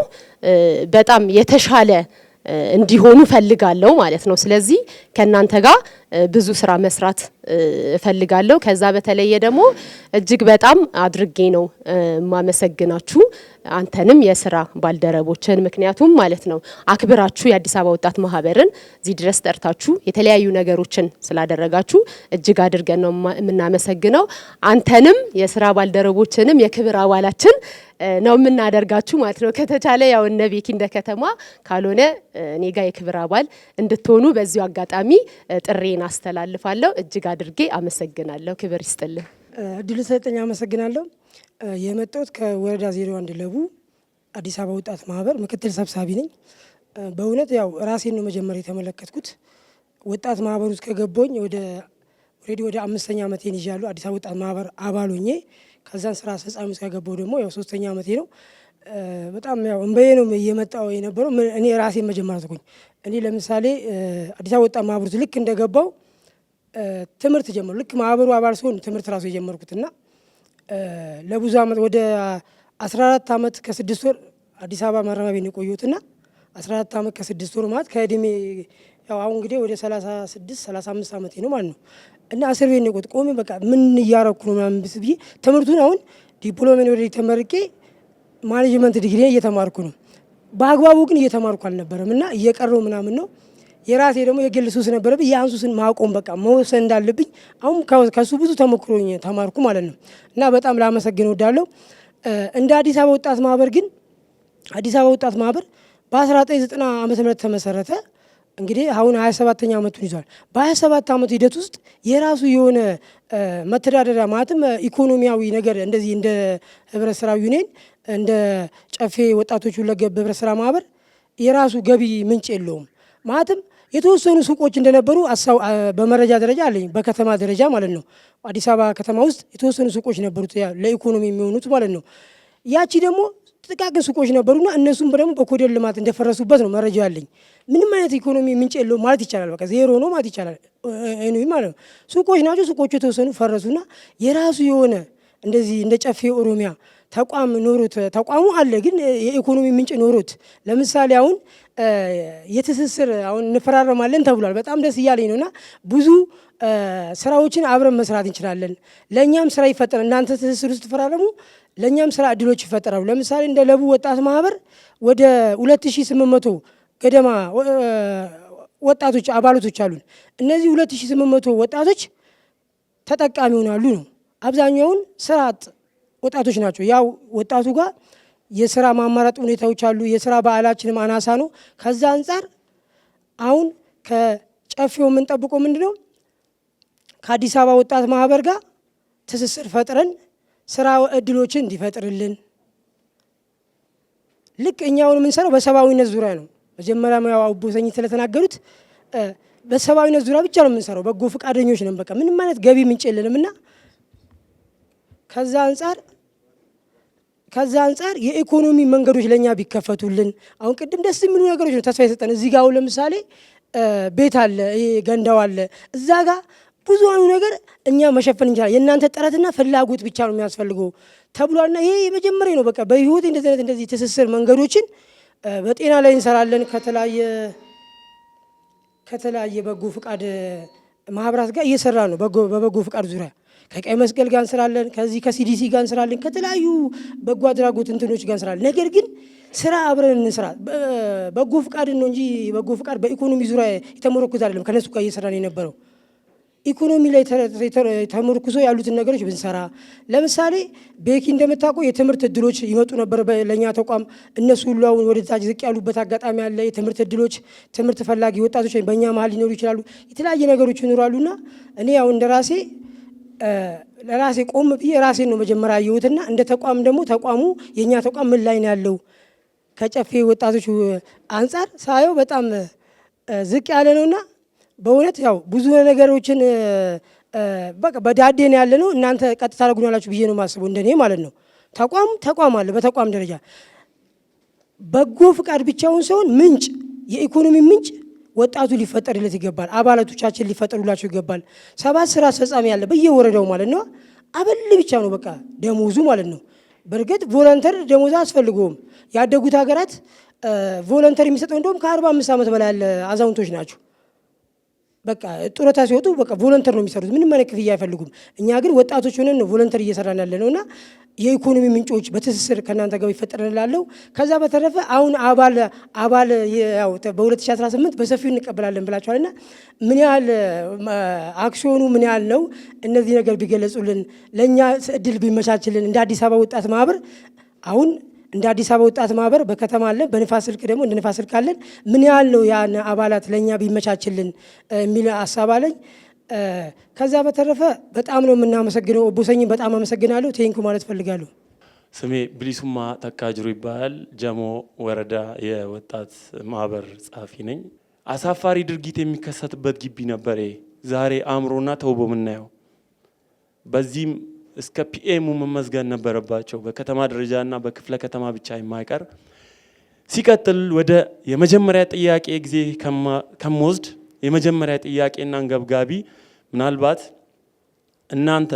በጣም የተሻለ እንዲሆኑ ፈልጋለሁ ማለት ነው። ስለዚህ ከናንተ ጋር ብዙ ስራ መስራት ፈልጋለሁ። ከዛ በተለየ ደግሞ እጅግ በጣም አድርጌ ነው ማመሰግናችሁ አንተንም የስራ ባልደረቦችን ምክንያቱም ማለት ነው አክብራችሁ የአዲስ አበባ ወጣት ማህበርን እዚህ ድረስ ጠርታችሁ የተለያዩ ነገሮችን ስላደረጋችሁ እጅግ አድርገን ነው የምናመሰግነው። አንተንም የስራ ባልደረቦችንም የክብር አባላችን ነው የምናደርጋችሁ ማለት ነው። ከተቻለ ያው እነ ቤኪ እንደ ከተማ ካልሆነ እኔ ጋር የክብር አባል እንድትሆኑ በዚሁ አጋጣሚ ጥሬን አስተላልፋለሁ። እጅግ አድርጌ አመሰግናለሁ። ክብር ይስጥልን። እድሉ ሰጠኝ። አመሰግናለሁ። የመጣሁት ከወረዳ 01 ለቡ አዲስ አበባ ወጣት ማህበር ምክትል ሰብሳቢ ነኝ። በእውነት ያው ራሴን ነው መጀመሪያ የተመለከትኩት። ወጣት ማህበር ውስጥ ከገባኝ ወደ 5ኛ ዓመቴን ይዣለሁ። አዲስ አበባ ወጣት ማህበር አባል ሆኜ ከዛን ስራ አስፈጻሚ ውስጥ ከገባሁ ደግሞ ያው 3ኛ ዓመቴ ነው። በጣም ያው እንበዬ ነው እየመጣው የነበረው። እኔ ራሴን መጀመሪያ ተቆኝ እኔ ለምሳሌ አዲስ አበባ ወጣት ማህበር ውስጥ ልክ እንደገባው ትምህርት ጀመሩ። ልክ ማህበሩ አባል ሲሆን ትምህርት ራሱ የጀመርኩትና ለብዙ ዓመት ወደ 14 ዓመት ከ6 ወር አዲስ አበባ ማረሚያ ቤት ነው የቆየሁትና 14 ዓመት ከ6 ወር ማለት ከእድሜ ያው አሁን እንግዲህ ወደ 36 35 ዓመቴ ነው ማለት ነው። እና እስር ቤት ነው ቆሜ በቃ ምን እያረኩ ነው ምናምን ብዬ ትምህርቱን አሁን ዲፕሎማን ወደ ተመርቄ ማኔጅመንት ዲግሪ እየተማርኩ ነው። በአግባቡ ግን እየተማርኩ አልነበረም እና እየቀረው ምናምን ነው። የራሴ ደግሞ የግል ሱስ ነበረብኝ። ያን ሱስን ማቆም በቃ መወሰን እንዳለብኝ አሁን ከሱ ብዙ ተሞክሮኝ ተማርኩ ማለት ነው። እና በጣም ላመሰግን እወዳለሁ። እንደ አዲስ አበባ ወጣት ማህበር ግን አዲስ አበባ ወጣት ማህበር በ1990 ዓመተ ምህረት ተመሰረተ። እንግዲህ አሁን 27ኛ ዓመቱን ይዟል። በ27 ዓመቱ ሂደት ውስጥ የራሱ የሆነ መተዳደሪያ ማለትም ኢኮኖሚያዊ ነገር እንደዚህ እንደ ህብረት ስራ ዩኒየን እንደ ጨፌ ወጣቶች ሁለገብ ህብረት ስራ ማህበር የራሱ ገቢ ምንጭ የለውም። ማለትም የተወሰኑ ሱቆች እንደነበሩ በመረጃ ደረጃ አለኝ፣ በከተማ ደረጃ ማለት ነው። አዲስ አበባ ከተማ ውስጥ የተወሰኑ ሱቆች ነበሩት ለኢኮኖሚ የሚሆኑት ማለት ነው። ያቺ ደግሞ ጥቃቅን ሱቆች ነበሩና እነሱም ደግሞ በኮሪደር ልማት እንደፈረሱበት ነው መረጃ ያለኝ። ምንም አይነት ኢኮኖሚ ምንጭ የለውም ማለት ይቻላል። በቃ ዜሮ ነው ማለት ይቻላል ማለት ነው። ሱቆች ናቸው። ሱቆቹ የተወሰኑ ፈረሱና የራሱ የሆነ እንደዚህ እንደ ጨፌ ኦሮሚያ ተቋም ኖሮት ተቋሙ አለ፣ ግን የኢኮኖሚ ምንጭ ኖሮት ለምሳሌ አሁን የትስስር አሁን እንፈራረማለን ተብሏል። በጣም ደስ እያለኝ ነውና ብዙ ስራዎችን አብረን መስራት እንችላለን። ለእኛም ስራ ይፈጠራል። እናንተ ትስስር ውስጥ ተፈራረሙ፣ ለእኛም ስራ እድሎች ይፈጠራሉ። ለምሳሌ እንደ ለቡ ወጣት ማህበር ወደ 2800 ገደማ ወጣቶች አባላቶች አሉን። እነዚህ 2800 ወጣቶች ተጠቃሚ ይሆናሉ ነው። አብዛኛውን ስራ አጥ ወጣቶች ናቸው። ያው ወጣቱ ጋር የስራ ማማረጥ ሁኔታዎች አሉ። የስራ ባህላችንም አናሳ ነው። ከዛ አንጻር አሁን ከጨፌው የምንጠብቀው ምንድነው? ከአዲስ አበባ ወጣት ማህበር ጋር ትስስር ፈጥረን ስራ እድሎችን እንዲፈጥርልን። ልክ እኛውን የምንሰራው በሰብአዊነት ዙሪያ ነው። መጀመሪያ ያው አቦሰኝ ስለተናገሩት በሰብአዊነት ዙሪያ ብቻ ነው የምንሰራው። በጎ ፈቃደኞች ነን። በቃ ምንም አይነት ገቢ ምንጭ የለንምና ከዛ አንጻር የኢኮኖሚ መንገዶች ለኛ ቢከፈቱልን። አሁን ቅድም ደስ የሚሉ ነገሮች ነው ተስፋ የሰጠን። እዚህ ጋር ለምሳሌ ቤት አለ፣ ገንዳው አለ። እዛ ጋር ብዙሃኑ ነገር እኛ መሸፈን እንችላለን። የእናንተ ጥረትና ፍላጎት ብቻ ነው የሚያስፈልገው ተብሏልና ይሄ የመጀመሪያ ነው። በቃ በህይወት እንደዚህ ትስስር መንገዶችን በጤና ላይ እንሰራለን። ከተለያየ በጎ ፍቃድ ማህበራት ጋር እየሰራ ነው። በበጎ ፍቃድ ዙሪያ ከቀይ መስቀል ጋር እንስራለን፣ ከዚህ ከሲዲሲ ጋር እንስራለን፣ ከተለያዩ በጎ አድራጎት እንትኖች ጋር እንስራለን። ነገር ግን ስራ አብረን እንስራ። በጎ ፍቃድ ነው እንጂ በጎ ፍቃድ በኢኮኖሚ ዙሪያ የተመረኮዘ አይደለም። ከነሱ ጋር እየሰራን የነበረው ኢኮኖሚ ላይ ተመርኩዞ ያሉትን ነገሮች ብንሰራ። ለምሳሌ ቤኪ እንደምታውቀው የትምህርት እድሎች ይመጡ ነበር ለኛ ተቋም። እነሱ ሁሉ አሁን ወደ ታች ዝቅ ያሉበት አጋጣሚ አለ። የትምህርት እድሎች፣ ትምህርት ፈላጊ ወጣቶች በእኛ መሀል ሊኖሩ ይችላሉ። የተለያየ ነገሮች ይኖራሉና እኔ አሁን እንደራሴ ለራሴ ቆም ብዬ ራሴን ነው መጀመሪያ ያየሁትና እንደ ተቋም ደግሞ ተቋሙ የኛ ተቋም ምን ላይ ነው ያለው ከጨፌ ወጣቶች አንጻር ሳየው በጣም ዝቅ ያለ ነውና በእውነት ያው ብዙ ነገሮችን በቃ በዳዴን ያለ ነው። እናንተ ቀጥታ ታደርጉናላችሁ ብዬ ነው የማስበው እንደኔ ማለት ነው። ተቋም አለ። በተቋም ደረጃ በጎ ፍቃድ ብቻውን ሳይሆን ምንጭ የኢኮኖሚ ምንጭ ወጣቱ ሊፈጠርለት ይገባል። አባላቶቻችን ሊፈጠሩላቸው ይገባል። 7 ስራ አስፈጻሚ ያለ በየወረዳው ማለት ነው። አበል ብቻ ነው በቃ ደሞዙ ማለት ነው። በእርግጥ ቮለንተር ደሞዝ አያስፈልገውም። ያደጉት ሀገራት ቮለንተር የሚሰጠው እንደውም ከ45 ዓመት በላይ ያለ አዛውንቶች ናቸው። በቃ ጡረታ ሲወጡ በቃ ቮለንተር ነው የሚሰሩት። ምንም አይነት ክፍያ አይፈልጉም። እኛ ግን ወጣቶች ሆነን ነው ቮለንተር እየሰራን ያለ ነውና የኢኮኖሚ ምንጮች በትስስር ከእናንተ ጋር ይፈጠርላለው። ከዛ በተረፈ አሁን አባል ያው በ2018 በሰፊው እንቀበላለን ብላችኋልና ምን ያህል አክሲዮኑ ምን ያህል ነው? እነዚህ ነገር ቢገለጹልን፣ ለእኛ እድል ቢመቻችልን እንደ አዲስ አበባ ወጣት ማህበር አሁን እንደ አዲስ አበባ ወጣት ማህበር በከተማ አለን፣ በንፋስ ስልክ ደግሞ እንደ ንፋስ ስልክ አለን። ምን ያህል ነው ያን አባላት ለእኛ ቢመቻችልን የሚል ሀሳብ አለኝ። ከዛ በተረፈ በጣም ነው የምናመሰግነው። ኦቦሰኝን በጣም አመሰግናለሁ። ቴንኩ ማለት ፈልጋለሁ። ስሜ ብሊሱማ ተካጅሩ ይባላል። ጀሞ ወረዳ የወጣት ማህበር ጸሐፊ ነኝ። አሳፋሪ ድርጊት የሚከሰትበት ግቢ ነበር ዛሬ አእምሮና ተውቦ የምናየው። በዚህም እስከ ፒኤሙ መመዝገን ነበረባቸው በከተማ ደረጃና በክፍለ ከተማ ብቻ የማይቀር። ሲቀጥል ወደ የመጀመሪያ ጥያቄ ጊዜ ከመወስድ የመጀመሪያ ጥያቄና አንገብጋቢ ምናልባት እናንተ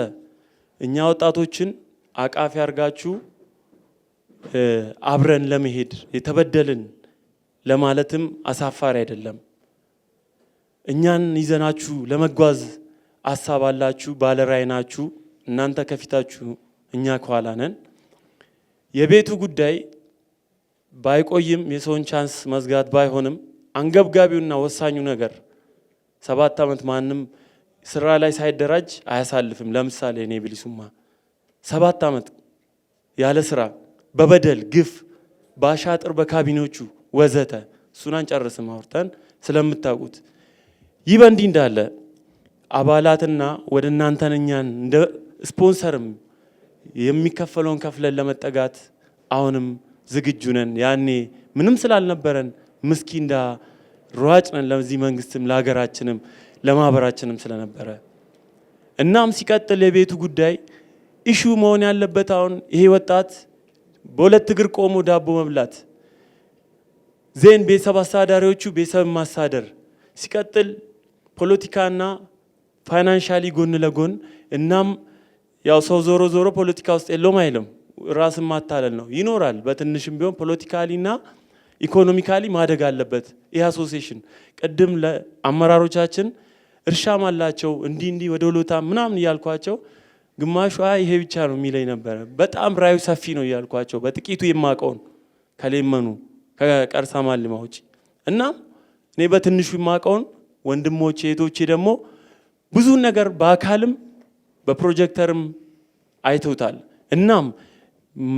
እኛ ወጣቶችን አቃፊ አርጋችሁ አብረን ለመሄድ የተበደልን ለማለትም አሳፋሪ አይደለም። እኛን ይዘናችሁ ለመጓዝ ሀሳብ አላችሁ፣ ባለራዕይ ናችሁ። እናንተ ከፊታችሁ እኛ ከኋላ ነን። የቤቱ ጉዳይ ባይቆይም የሰውን ቻንስ መዝጋት ባይሆንም አንገብጋቢውና ወሳኙ ነገር 7 ዓመት ማንም ስራ ላይ ሳይደራጅ አያሳልፍም። ለምሳሌ እኔ ብሊሱማ 7 ዓመት ያለ ስራ በበደል ግፍ፣ በአሻጥር በካቢኔዎቹ ወዘተ እሱን አንጨርስም አውርተን ስለምታውቁት። ይህ በእንዲህ እንዳለ አባላትና ወደ እናንተን እኛን እንደ ስፖንሰርም የሚከፈለውን ከፍለን ለመጠጋት አሁንም ዝግጁ ነን። ያኔ ምንም ስላልነበረን ምስኪን ዳ ሯጭ ነን ለዚህ መንግስትም ለሀገራችንም ለማህበራችንም ስለነበረ። እናም ሲቀጥል የቤቱ ጉዳይ ኢሹ መሆን ያለበት አሁን ይሄ ወጣት በሁለት እግር ቆሞ ዳቦ መብላት ዜን ቤተሰብ አስተዳዳሪዎቹ ቤተሰብ ማስተዳደር፣ ሲቀጥል ፖለቲካና ፋይናንሻሊ ጎን ለጎን እናም ያው ሰው ዞሮ ዞሮ ፖለቲካ ውስጥ የለውም አይልም፣ ራስን ማታለል ነው። ይኖራል በትንሽም ቢሆን ፖለቲካሊና ኢኮኖሚካሊ ማደግ አለበት። ይህ አሶሲዬሽን ቅድም ለአመራሮቻችን እርሻም አላቸው እንዲህ ወደ ወሎታ ምናምን እያልኳቸው ግማሹ ይሄ ብቻ ነው የሚለኝ ነበረ። በጣም ራዩ ሰፊ ነው እያልኳቸው በጥቂቱ የማቀውን ከሌመኑ ከቀርሳ ማልማ ውጪ እናም እኔ በትንሹ የማቀውን ወንድሞቼ እህቶቼ ደግሞ ብዙ ነገር በአካልም በፕሮጀክተርም አይተውታል። እናም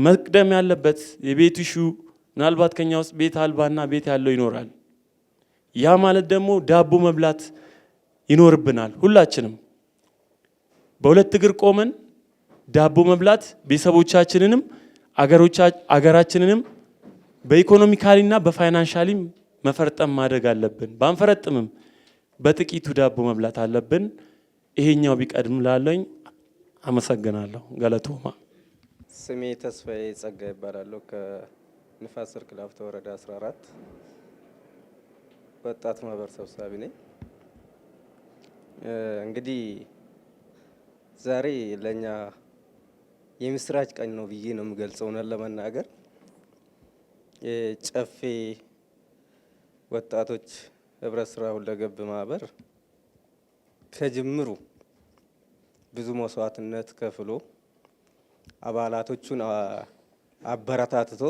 መቅደም ያለበት የቤቱ ኢሹ ምናልባት ከኛ ውስጥ ቤት አልባና ቤት ያለው ይኖራል። ያ ማለት ደግሞ ዳቦ መብላት ይኖርብናል። ሁላችንም በሁለት እግር ቆመን ዳቦ መብላት ቤተሰቦቻችንንም አገራችንንም በኢኮኖሚካሊና በፋይናንሻሊ መፈርጠም ማድረግ አለብን። ባንፈረጥምም በጥቂቱ ዳቦ መብላት አለብን። ይሄኛው ቢቀድም ላለኝ አመሰግናለሁ። ገለቶማ ስሜ ተስፋዬ ጸጋ ይባላለሁ። ከንፋስ ስልክ ላፍቶ ወረዳ 14 ወጣት ማህበር ሰብሳቢ ነኝ። እንግዲህ ዛሬ ለኛ የምስራች ቀን ነው ብዬ ነው የምገልጸው። ለመናገር የጨፌ ወጣቶች ህብረት ስራ ሁለገብ ማህበር ከጅምሩ ብዙ መስዋዕትነት ከፍሎ አባላቶቹን አበረታትቶ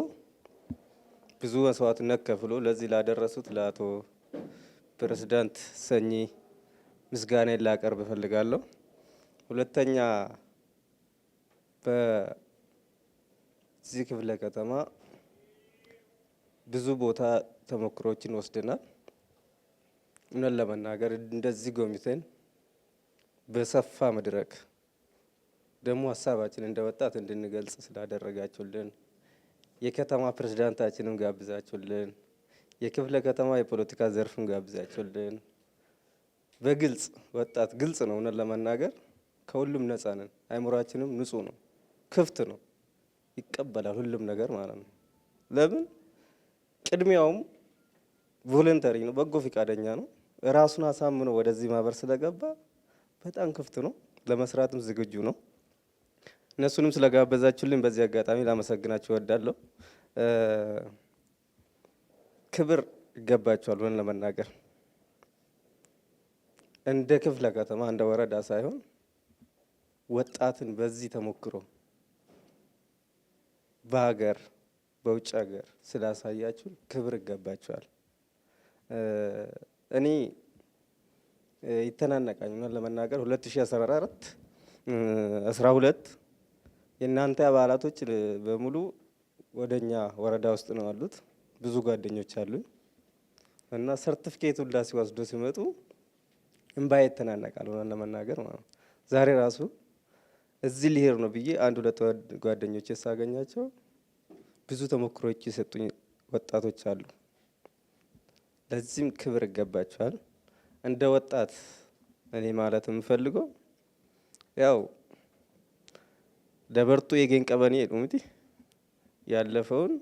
ብዙ መስዋዕትነት ከፍሎ ለዚህ ላደረሱት ለአቶ ፕሬዝዳንት ሰኚ ምስጋናን ላቀርብ እፈልጋለሁ። ሁለተኛ በዚህ ክፍለ ከተማ ብዙ ቦታ ተሞክሮችን ወስደናል። እውነት ለመናገር እንደዚህ ጎብኝተን በሰፋ መድረክ ደግሞ ሀሳባችን እንደ ወጣት እንድንገልጽ ስላደረጋችሁልን፣ የከተማ ፕሬዝዳንታችንን ጋብዛችሁልን፣ የክፍለ ከተማ የፖለቲካ ዘርፍን ጋብዛችሁልን፣ በግልጽ ወጣት ግልጽ ነው። እውነት ለመናገር ከሁሉም ነፃ ነን። አይምሯችንም ንጹህ ነው፣ ክፍት ነው፣ ይቀበላል ሁሉም ነገር ማለት ነው። ለምን ቅድሚያውም ቮለንተሪ ነው፣ በጎ ፈቃደኛ ነው። ራሱን አሳምኖ ወደዚህ ማህበር ስለገባ በጣም ክፍት ነው፣ ለመስራትም ዝግጁ ነው። እነሱንም ስለጋበዛችሁልን በዚህ አጋጣሚ ላመሰግናችሁ እወዳለሁ። ክብር ይገባችኋል። ሆነ ለመናገር እንደ ክፍለ ከተማ እንደ ወረዳ ሳይሆን ወጣትን በዚህ ተሞክሮ በሀገር በውጭ ሀገር ስላሳያችሁ ክብር ይገባችኋል። እኔ ይተናነቃኛል ለመናገር 2014 12 የእናንተ አባላቶች በሙሉ ወደኛ ወረዳ ውስጥ ነው ያሉት። ብዙ ጓደኞች አሉኝ እና ሰርቲፊኬት ሁላ ሲወስዱ ሲመጡ እንባዬ ይተናነቃል ለመናገር ማለት ነው። ዛሬ ራሱ እዚህ ሊሄድ ነው ብዬ አንድ ሁለት ጓደኞች ሳገኛቸው ብዙ ተሞክሮች የሰጡኝ ወጣቶች አሉ። ለዚህም ክብር ይገባቸዋል። እንደ ወጣት እኔ ማለት የምፈልገው ያው ደበርቱ የገን ቀበኔ ዱምቲ ያለፈውን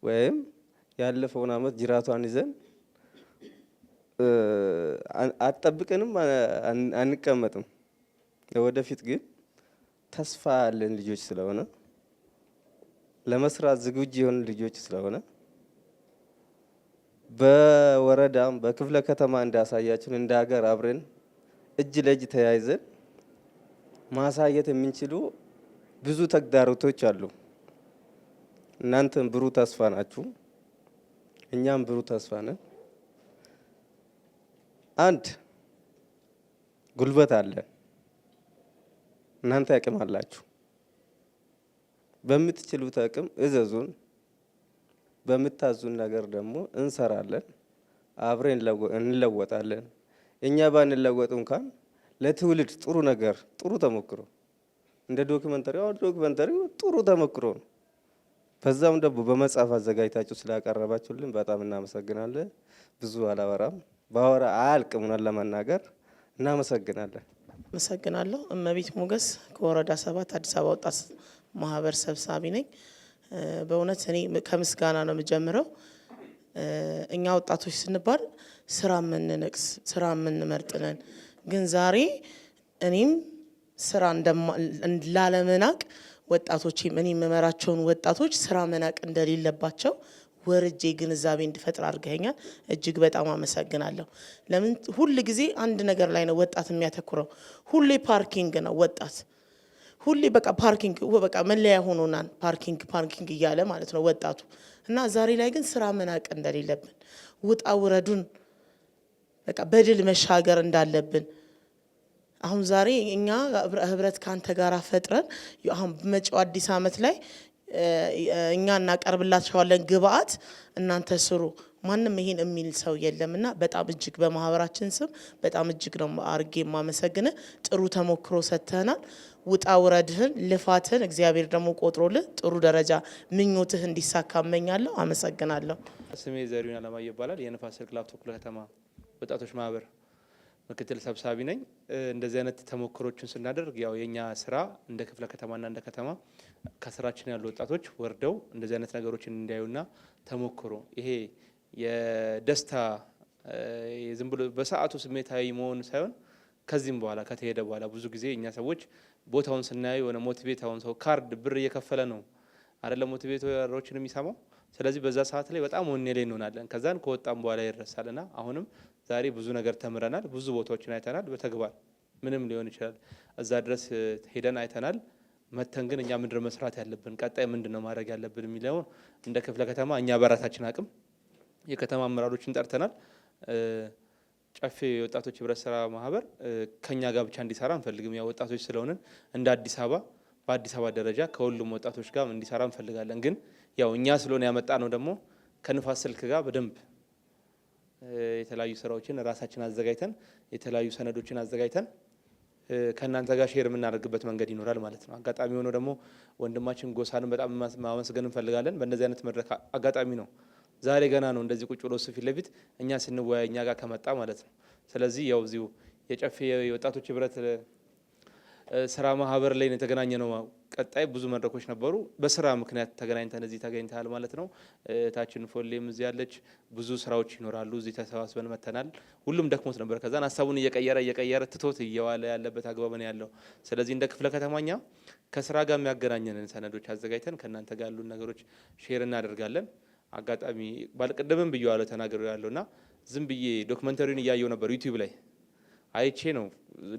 ወይም ያለፈውን አመት ጅራቷን ይዘን አጠብቀንም አንቀመጥም። ወደፊት ግን ተስፋ ያለን ልጆች ስለሆነ ለመስራት ዝግጁ የሆኑ ልጆች ስለሆነ በወረዳም በክፍለ ከተማ እንዳሳያችን እንደ ሀገር አብረን እጅ ለእጅ ተያይዘን ማሳየት የምንችሉ ብዙ ተግዳሮቶች አሉ። እናንተም ብሩህ ተስፋ ናችሁ፣ እኛም ብሩህ ተስፋ ነን። አንድ ጉልበት አለን፣ እናንተ አቅም አላችሁ። በምትችሉት አቅም እዘዙን፣ በምታዙን ነገር ደግሞ እንሰራለን፣ አብረን እንለወጣለን። እኛ ባንለወጥ እንኳን ለትውልድ ጥሩ ነገር ጥሩ ተሞክሮ እንደ ዶክመንተሪ ጥሩ ተሞክሮ ነው። በዛም ደግሞ በመጽሐፍ አዘጋጅታችሁ ስላቀረባችሁልን በጣም እናመሰግናለን። ብዙ አላወራም፣ ባወራ አያልቅም ለመናገር። እናመሰግናለን። አመሰግናለሁ። እመቤት ሞገስ ከወረዳ 7 አዲስ አበባ ወጣት ማህበር ሰብሳቢ ነኝ። በእውነት እኔ ከምስጋና ነው የምጀምረው። እኛ ወጣቶች ስንባል ስራ የምንነቅስ ስራ የምንመርጥነን፣ ግን ዛሬ እኔም ስራ ላለመናቅ ወጣቶችም እኔ የምመራቸውን ወጣቶች ስራ መናቅ እንደሌለባቸው ወርጄ ግንዛቤ እንድፈጥር አድርገኛል። እጅግ በጣም አመሰግናለሁ። ለምን ሁል ጊዜ አንድ ነገር ላይ ነው ወጣት የሚያተኩረው? ሁሌ ፓርኪንግ ነው ወጣት ሁሌ በቃ ፓርኪንግ በቃ መለያ ሆኖናል። ፓርኪንግ እያለ ማለት ነው ወጣቱ። እና ዛሬ ላይ ግን ስራ መናቅ እንደሌለብን ውጣ ውረዱን በቃ በድል መሻገር እንዳለብን አሁን ዛሬ እኛ ህብረት ካንተ ጋር ፈጥረን አሁን መጪው አዲስ አመት ላይ እኛ እናቀርብላችኋለን ግብአት፣ እናንተ ስሩ። ማንም ይሄን የሚል ሰው የለምና በጣም እጅግ በማህበራችን ስም በጣም እጅግ ነው አርጌ የማመሰግነ። ጥሩ ተሞክሮ ሰጥተናል። ውጣ ውረድህን ልፋትን እግዚአብሔር ደግሞ ቆጥሮልህ ጥሩ ደረጃ ምኞትህ እንዲሳካ እመኛለሁ። አመሰግናለሁ። ስሜ ዘሪሁን አለማየሁ ይባላል። የንፋስ ስልክ ላፍቶ ክፍለ ከተማ ወጣቶች ማህበር ምክትል ሰብሳቢ ነኝ። እንደዚህ አይነት ተሞክሮችን ስናደርግ ያው የኛ ስራ እንደ ክፍለ ከተማና እንደ ከተማ ከስራችን ያሉ ወጣቶች ወርደው እንደዚህ አይነት ነገሮችን እንዲያዩና ተሞክሮ ይሄ የደስታ ዝም ብሎ በሰዓቱ ስሜታዊ መሆን ሳይሆን ከዚህም በኋላ ከተሄደ በኋላ ብዙ ጊዜ እኛ ሰዎች ቦታውን ስናዩ የሆነ ሞቲቬት አሁን ሰው ካርድ ብር እየከፈለ ነው አይደለም ሞቲቬተሮችን የሚሰማው። ስለዚህ በዛ ሰዓት ላይ በጣም ወኔ ላይ እንሆናለን። ከዛን ከወጣም በኋላ ይረሳልና አሁንም ዛሬ ብዙ ነገር ተምረናል። ብዙ ቦታዎችን አይተናል። በተግባር ምንም ሊሆን ይችላል እዛ ድረስ ሄደን አይተናል። መተን ግን እኛ ምንድነው መስራት ያለብን፣ ቀጣይ ምንድነው ማድረግ ያለብን የሚለው እንደ ክፍለ ከተማ እኛ በራሳችን አቅም የከተማ አመራሮችን ጠርተናል። ጨፌ የወጣቶች ህብረት ስራ ማህበር ከኛ ጋር ብቻ እንዲሰራ እንፈልግም። ያው ወጣቶች ስለሆነን እንደ አዲስ አበባ በአዲስ አበባ ደረጃ ከሁሉም ወጣቶች ጋር እንዲሰራ እንፈልጋለን። ግን ያው እኛ ስለሆነ ያመጣ ነው ደግሞ ከንፋስ ስልክ ጋር በደንብ የተለያዩ ስራዎችን ራሳችን አዘጋጅተን የተለያዩ ሰነዶችን አዘጋጅተን ከእናንተ ጋር ሼር የምናደርግበት መንገድ ይኖራል ማለት ነው። አጋጣሚ ሆኖ ደግሞ ወንድማችን ጎሳንን በጣም ማመስገን እንፈልጋለን። በእንደዚህ አይነት መድረክ አጋጣሚ ነው ዛሬ ገና ነው እንደዚህ ቁጭ ብሎ ፊት ለፊት እኛ ስንወያይ እኛ ጋር ከመጣ ማለት ነው። ስለዚህ ያው እዚሁ የጨፌ የወጣቶች ህብረት ስራ ማህበር ላይ የተገናኘ ነው። ቀጣይ ብዙ መድረኮች ነበሩ። በስራ ምክንያት ተገናኝተን እዚህ ተገኝተናል ማለት ነው። ታችን ፎሌም እዚህ ያለች ብዙ ስራዎች ይኖራሉ። እዚህ ተሰባስበን መተናል። ሁሉም ደክሞት ነበር። ከዛን ሀሳቡን እየቀየረ ትቶት እየዋለ ያለበት አግባብ ነው ያለው። ስለዚህ እንደ ክፍለ ከተማኛ ከስራ ጋር የሚያገናኘንን ሰነዶች አዘጋጅተን ከእናንተ ጋር ያሉን ነገሮች ሼር እናደርጋለን። አጋጣሚ ባልቀደምም ብየዋለሁ ተናግሬ ያለውና ዝም ብዬ ዶክመንተሪውን እያየው ነበር ዩቲዩብ ላይ አይቼ ነው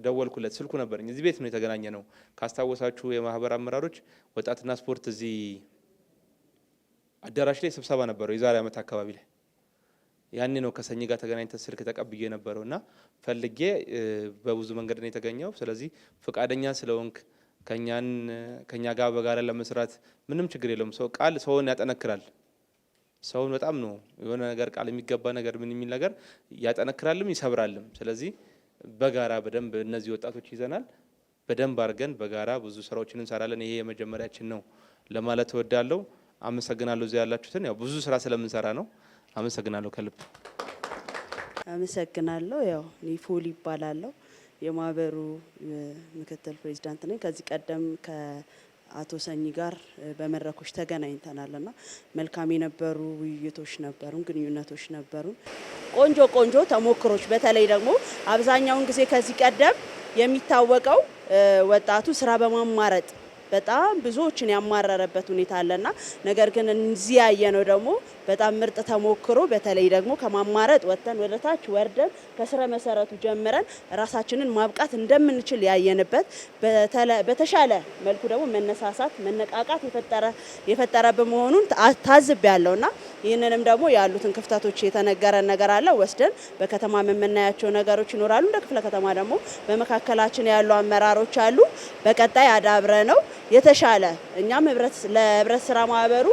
ደወልኩለት። ስልኩ ነበረኝ። እዚህ ቤት ነው የተገናኘ ነው። ካስታወሳችሁ የማህበር አመራሮች ወጣትና ስፖርት እዚህ አዳራሽ ላይ ስብሰባ ነበረው የዛሬ ዓመት አካባቢ ላይ። ያኔ ነው ከሰኝ ጋር ተገናኝተን ስልክ ተቀብዬ ነበረውና ፈልጌ በብዙ መንገድ ነው የተገኘው። ስለዚህ ፈቃደኛ ስለሆንክ ከኛ ጋር በጋራ ለመስራት ምንም ችግር የለውም። ሰው ቃል ሰውን ያጠነክራል። ሰውን በጣም ነው የሆነ ነገር ቃል የሚገባ ነገር ምን የሚል ነገር ያጠነክራልም ይሰብራልም። ስለዚህ በጋራ በደንብ እነዚህ ወጣቶች ይዘናል በደንብ አድርገን በጋራ ብዙ ስራዎችን እንሰራለን። ይሄ የመጀመሪያችን ነው ለማለት እወዳለሁ። አመሰግናለሁ። እዚህ ያላችሁትን ያው ብዙ ስራ ስለምንሰራ ነው። አመሰግናለሁ ከልብ አመሰግናለሁ። ያው ኒፎሊ ይባላለሁ የማህበሩ ምክትል ፕሬዚዳንት ነኝ። ከዚህ ቀደም ከአቶ ሰኝ ጋር በመድረኮች ተገናኝተናልና መልካም የነበሩ ውይይቶች ነበሩን፣ ግንኙነቶች ነበሩን። ቆንጆ ተሞክሮች በተለይ ደግሞ አብዛኛውን ጊዜ ከዚህ ቀደም የሚታወቀው ወጣቱ ስራ በማማረጥ በጣም ብዙዎችን ያማረረበት ሁኔታ አለና ነገር ግን እዚህ ያየነው ደግሞ በጣም ምርጥ ተሞክሮ በተለይ ደግሞ ከማማረጥ ወጥተን ወደ ታች ወርደን ከስረ መሰረቱ ጀምረን ራሳችንን ማብቃት እንደምንችል ያየንበት በተሻለ መልኩ ደግሞ መነሳሳት መነቃቃት የፈጠረ በመሆኑን ታዝቤያለሁና ይህንንም ደግሞ ያሉትን ክፍተቶች የተነገረን ነገር አለ ወስደን በከተማ የምናያቸው ነገሮች ይኖራሉ። እንደ ክፍለ ከተማ ደግሞ በመካከላችን ያሉ አመራሮች አሉ። በቀጣይ አዳብረ ነው የተሻለ እኛም ለህብረት ስራ ማህበሩ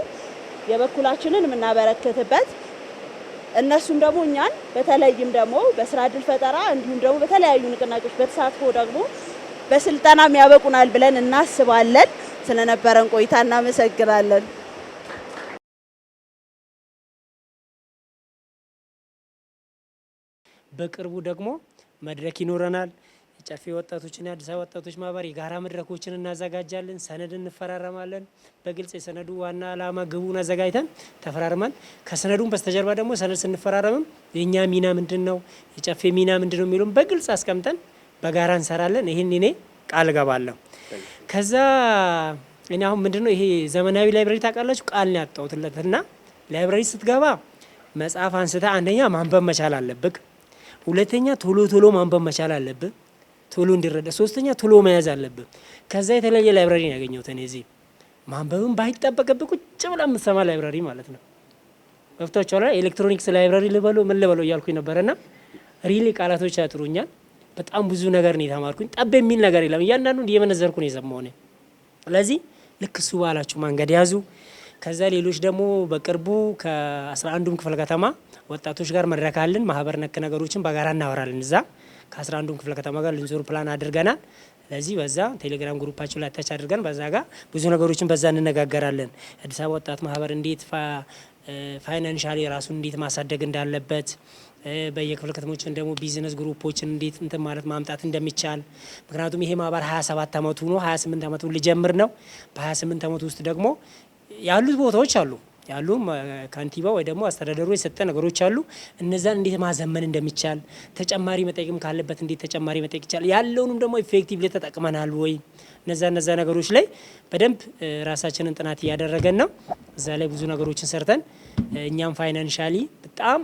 የበኩላችንን የምናበረክትበት እነሱም ደግሞ እኛን በተለይም ደግሞ በስራ እድል ፈጠራ እንዲሁም ደግሞ በተለያዩ ንቅናቄዎች በተሳትፎ ደግሞ በስልጠናም ያበቁናል ብለን እናስባለን። ስለነበረን ቆይታ እናመሰግናለን። በቅርቡ ደግሞ መድረክ ይኖረናል። ጨፌ ወጣቶችና የአዲስ አበባ ወጣቶች ማህበር የጋራ መድረኮችን እናዘጋጃለን። ሰነድ እንፈራረማለን። በግልጽ የሰነዱ ዋና ዓላማ ግቡን አዘጋጅተን ተፈራርመን ከሰነዱን በስተጀርባ ደግሞ ሰነድ ስንፈራረምም የኛ ሚና ምንድነው፣ የጨፌ ሚና ምንድነው የሚሉን በግልጽ አስቀምጠን በጋራ እንሰራለን። ይሄን እኔ ቃል ገባለሁ። ከዛ እኔ አሁን ምንድነው ይሄ ዘመናዊ ላይብረሪ ታውቃላችሁ፣ ቃል ነው ያጣሁትለትና ላይብረሪ ስትገባ መጽሐፍ አንስተ አንደኛ ማንበብ መቻል አለብህ። ሁለተኛ ቶሎ ማንበብ መቻል አለብህ ቶሎ እንዲረዳ። ሶስተኛ ቶሎ መያዝ አለብህ። ከዛ የተለየ ላይብረሪ ነው ያገኘሁት እኔ እዚህ ማንበብም ባይጠበቅብህ ቁጭ ብላ የምትሰማ ላይብረሪ ማለት ነው። ገብቷችኋል? ኤሌክትሮኒክስ ላይብረሪ ልበለው ምን ልበለው እያልኩኝ ነበርና ሪሊ ቃላቶች ያጥሩኛል። በጣም ብዙ ነገር ነው የተማርኩኝ። ጠብ የሚል ነገር የለም። እያንዳንዱን እየመነዘርኩ ነው የሰማው እኔ። ስለዚህ ልክ እሱ ባላችሁ መንገድ ያዙ። ከዛ ሌሎች ደግሞ በቅርቡ ከ11ዱም ክፍለ ከተማ ወጣቶች ጋር መድረክ አለን። ማህበር ነክ ነገሮችን በጋራ እናወራለን። እዛ ከ11ዱም ክፍለ ከተማ ጋር ልንዞር ፕላን አድርገናል። ስለዚህ በዛ ቴሌግራም ግሩፓችን ላይ ታች አድርገን በዛ ጋር ብዙ ነገሮችን በዛ እንነጋገራለን። አዲስ አበባ ወጣት ማህበር እንዴት ፋይናንሻሊ ራሱን እንዴት ማሳደግ እንዳለበት፣ በየክፍለ ከተሞችን ደግሞ ቢዝነስ ግሩፖችን እንዴት እንትን ማለት ማምጣት እንደሚቻል። ምክንያቱም ይሄ ማህበር 27 አመቱ ነው፣ 28 አመቱ ሊጀምር ነው። በ28 አመቱ ውስጥ ደግሞ ያሉት ቦታዎች አሉ ያሉ ካንቲባ ወይ ደግሞ አስተዳደሩ የሰጠ ነገሮች አሉ። እነዛን እንዴት ማዘመን እንደሚቻል ተጨማሪ መጠየቅም ካለበት እንዴት ተጨማሪ መጠየቅ ይቻላል፣ ያለውንም ደግሞ ኢፌክቲቭሊ ተጠቅመናል ወይ እነዛ ነገሮች ላይ በደንብ ራሳችንን ጥናት እያደረገን ነው። እዛ ላይ ብዙ ነገሮችን ሰርተን እኛም ፋይናንሻሊ በጣም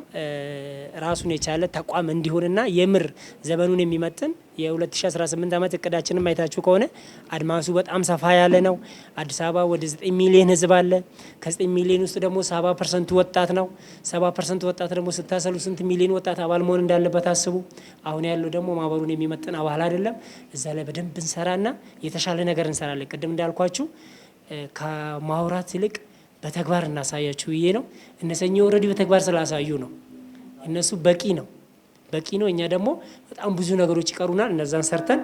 ራሱን የቻለ ተቋም እንዲሆንና የምር ዘመኑን የሚመጥን የ2018 ዓመት እቅዳችንን ማየታችሁ ከሆነ አድማሱ በጣም ሰፋ ያለ ነው። አዲስ አበባ ወደ 9 ሚሊዮን ህዝብ አለ። ከ9 ሚሊዮን ውስጥ ደግሞ 70% ወጣት ነው። 70% ወጣት ደግሞ ስታሰሉ ስንት ሚሊዮን ወጣት አባል መሆን እንዳለበት አስቡ። አሁን ያለው ደግሞ ማህበሩን የሚመጥን አባል አይደለም። እዛ ላይ በደንብ እንሰራና የተሻለ ነገር እንሰራለን። ቅድም እንዳልኳችሁ ከማውራት ይልቅ በተግባር እናሳያችሁ ብዬ ነው። እነሰኞ ኦልሬዲ በተግባር ስላሳዩ ነው። እነሱ በቂ ነው። እኛ ደግሞ በጣም ብዙ ነገሮች ይቀሩናል። እነዛን ሰርተን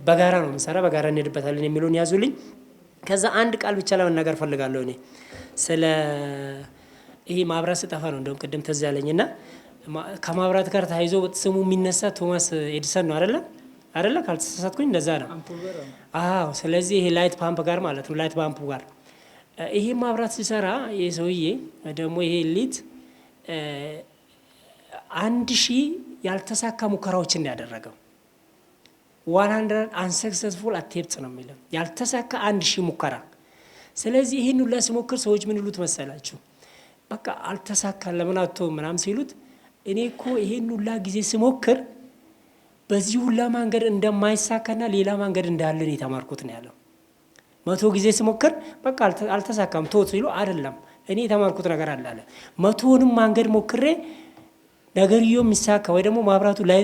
በጋራ ነው የምንሰራ፣ በጋራ እንሄድበታለን የሚለውን ያዙልኝ። ከዛ አንድ ቃል ብቻ ለመናገር ፈልጋለሁ። እኔ ስለ ይሄ ማብራት ስጠፋ ነው እንደውም ቅድም ትዝ ያለኝና ከማብራት ጋር ተያይዞ ስሙ የሚነሳ ቶማስ ኤዲሰን ነው አይደለ? ካልተሳሳትኩኝ እንደዛ ነው። አዎ። ስለዚህ ይሄ ላይት ፓምፕ ጋር ማለት ነው። ላይት ፓምፕ ጋር ይሄ ማብራት ሲሰራ ይሄ ሰውዬ ደግሞ ይሄ ሊት 1000 ያልተሳካ ሙከራዎችን ያደረገው 100 አንሰክሰስፉል አቴምፕትስ ነው የሚለው ያልተሳካ 1000 ሙከራ። ስለዚህ ይሄን ሁሉ ሲሞክር ሰዎች ምን ይሉት መሰላችሁ? በቃ አልተሳካ ለምን አቶ ምናም ሲሉት እኔ እኮ ይሄን ሁሉ ጊዜ ሲሞክር በዚህ ሁላ መንገድ እንደማይሳካና ሌላ መንገድ እንዳለን የተማርኩት ነው ያለው። 100 ጊዜ ስሞክር በቃ አልተሳካም ተውት ሲሉ አይደለም እኔ የተማርኩት ነገር አለ 100ንም መንገድ ሞክሬ ነገርየው የሚሳካ ወይ ደግሞ ማብራቱ ላይ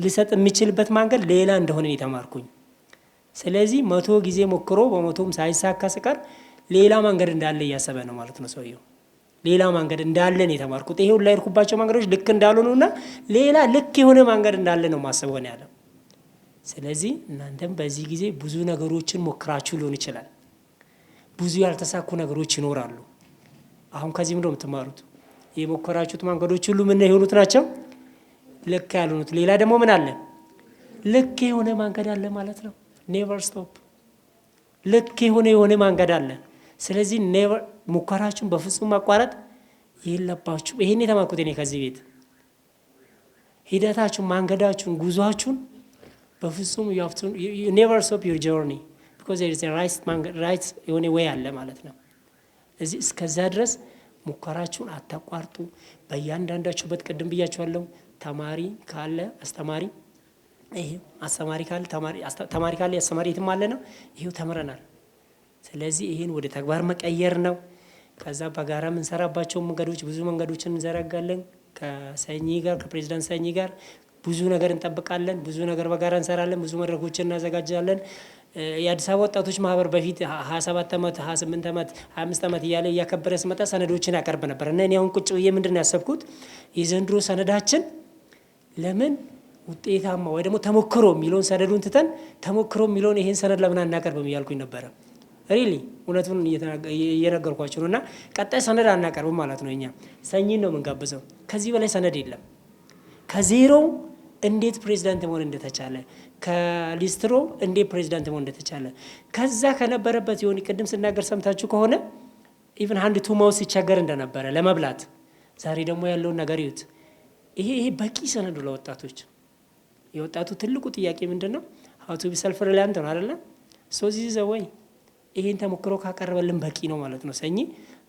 ሊሰጥ የሚችልበት መንገድ ሌላ እንደሆነ የተማርኩኝ። ስለዚህ 100 ጊዜ ሞክሮ በ100ም ሳይሳካ ሲቀር ሌላ መንገድ እንዳለ እያሰበ ነው ማለት ነው ሰውየው። ሌላ መንገድ እንዳለ ነው የተማርኩት። ይሄ ሁሉ ያልኩባቸው መንገዶች ልክ እንዳልሆኑና ሌላ ልክ የሆነ መንገድ እንዳለ ነው ማሰብ ሆነ ያለው። ስለዚህ እናንተም በዚህ ጊዜ ብዙ ነገሮችን ሞክራችሁ ሊሆን ይችላል። ብዙ ያልተሳኩ ነገሮች ይኖራሉ። አሁን ከዚህ ምንድነው የምትማሩት? የሞከራችሁት መንገዶች ሁሉ ምን የሆኑት ናቸው? ልክ ያልሆኑት። ሌላ ደግሞ ምን አለ? ልክ የሆነ መንገድ አለ ማለት ነው። ኔቨር ስቶፕ። ልክ የሆነ መንገድ አለ። ስለዚህ ኔቨር ሙከራችሁን በፍጹም ማቋረጥ የለባችሁ። ይሄን የተማርኩት እኔ ከዚህ ቤት ሂደታችሁን፣ መንገዳችሁን፣ ጉዟችሁን በፍጹም you never stop your journey because there is a right የሆነ way አለ ማለት ነው። እዚህ እስከዛ ድረስ ሙከራችሁን አታቋርጡ። በእያንዳንዳችሁበት ቅድም ብያችኋለሁ። ተማሪ ካለ አስተማሪ፣ ይሄ አስተማሪ ካለ ተማሪ ካለ አስተማሪ የትም አለ ነው። ይሄው ተምረናል። ስለዚህ ይሄን ወደ ተግባር መቀየር ነው። ከዛ በጋራ የምንሰራባቸው መንገዶች ብዙ መንገዶችን እንዘረጋለን። ከሰኚ ጋር ከፕሬዝዳንት ሰኚ ጋር ብዙ ነገር እንጠብቃለን። ብዙ ነገር በጋራ እንሰራለን። ብዙ መድረኮችን እናዘጋጃለን። የአዲስ አበባ ወጣቶች ማህበር በፊት 27 ዓመት 28 ዓመት 25 ዓመት እያለ እያከበረ ሲመጣ ሰነዶችን ያቀርብ ነበር እና እኔ አሁን ቁጭ ብዬ ምንድን ነው ያሰብኩት የዘንድሮ ሰነዳችን ለምን ውጤታማ ወይ ደግሞ ተሞክሮ የሚለውን ሰነዱን ትተን ተሞክሮ የሚለውን ይሄን ሰነድ ለምን አናቀርብም እያልኩኝ ነበረ። ሪሊ እውነቱን እየነገርኳቸው ነው። እና ቀጣይ ሰነድ አናቀርብም ማለት ነው። እኛ ሰኚን ነው የምንጋብዘው። ከዚህ በላይ ሰነድ የለም። ከዜሮ እንዴት ፕሬዝዳንት መሆን እንደተቻለ፣ ከሊስትሮ እንዴት ፕሬዝዳንት መሆን እንደተቻለ፣ ከዛ ከነበረበት የሆነ ቅድም ስናገር ሰምታችሁ ከሆነ ኢቭን አንድ ቱ ማውስ ሲቸገር እንደነበረ ለመብላት ዛሬ ደግሞ ያለውን ነገር ይዩት። ይሄ በቂ ሰነዱ ለወጣቶች። የወጣቱ ትልቁ ጥያቄ ምንድነው? how to be self reliant ነው አይደለ? so this is a way ይሄን ተሞክሮ ካቀረበልን በቂ ነው ማለት ነው ሰኚ።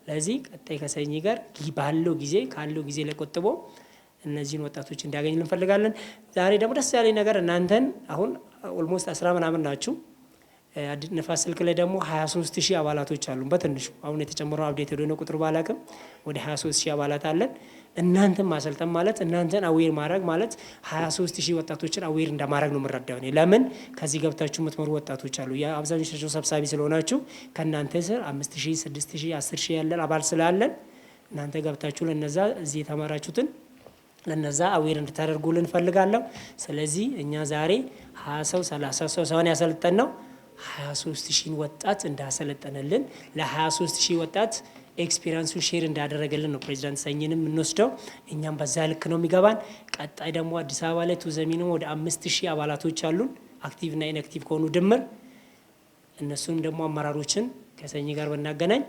ለዚህ ቀጣይ ከሰኚ ጋር ባለው ጊዜ ካለው ጊዜ ለቆጥቦ እነዚህን ወጣቶች እንዲያገኝ እንፈልጋለን። ዛሬ ደግሞ ደስ ያለኝ ነገር እናንተን አሁን ኦልሞስት 10 ምናምን ናችሁ። ንፋስ ስልክ ላይ ደግሞ 23000 አባላቶች አሉን በትንሹ። አሁን የተጨመረው አፕዴት ወደ ነው ቁጥር ባላቅም ወደ 23000 አባላት አለን። እናንተን ማሰልጠን ማለት እናንተን አዌር ማድረግ ማለት 23000 ወጣቶችን አዌር እንደማድረግ ነው የምረዳው እኔ። ለምን ከዚህ ገብታችሁ የምትመሩ ወጣቶች አሉ። የአብዛኞቻችሁ ሰብሳቢ ስለሆናችሁ ከእናንተ ስር 5000 6000 10000 ያለን አባል ስላለን እናንተ ገብታችሁ ለነዛ እዚህ የተማራችሁትን ለነዛ አዌር እንድታደርጉልን ፈልጋለሁ። ስለዚህ እኛ ዛሬ 20 ሰው 30 ሰው ሳይሆን ያሰልጠን ነው 23000 ወጣት እንዳሰለጠነልን ለ23000 ወጣት ኤክስፒሪየንሱን ሼር እንዳደረገልን ነው ፕሬዝዳንት ሰኚንም እንወስደው። እኛም በዛ ልክ ነው የሚገባን። ቀጣይ ደግሞ አዲስ አበባ ላይ ቱዘሚኑ ወደ 5000 አባላቶች አሉን አክቲቭ እና ኢንአክቲቭ ከሆኑ ድምር። እነሱም ደግሞ አመራሮችን ከሰኚ ጋር ብናገናኝ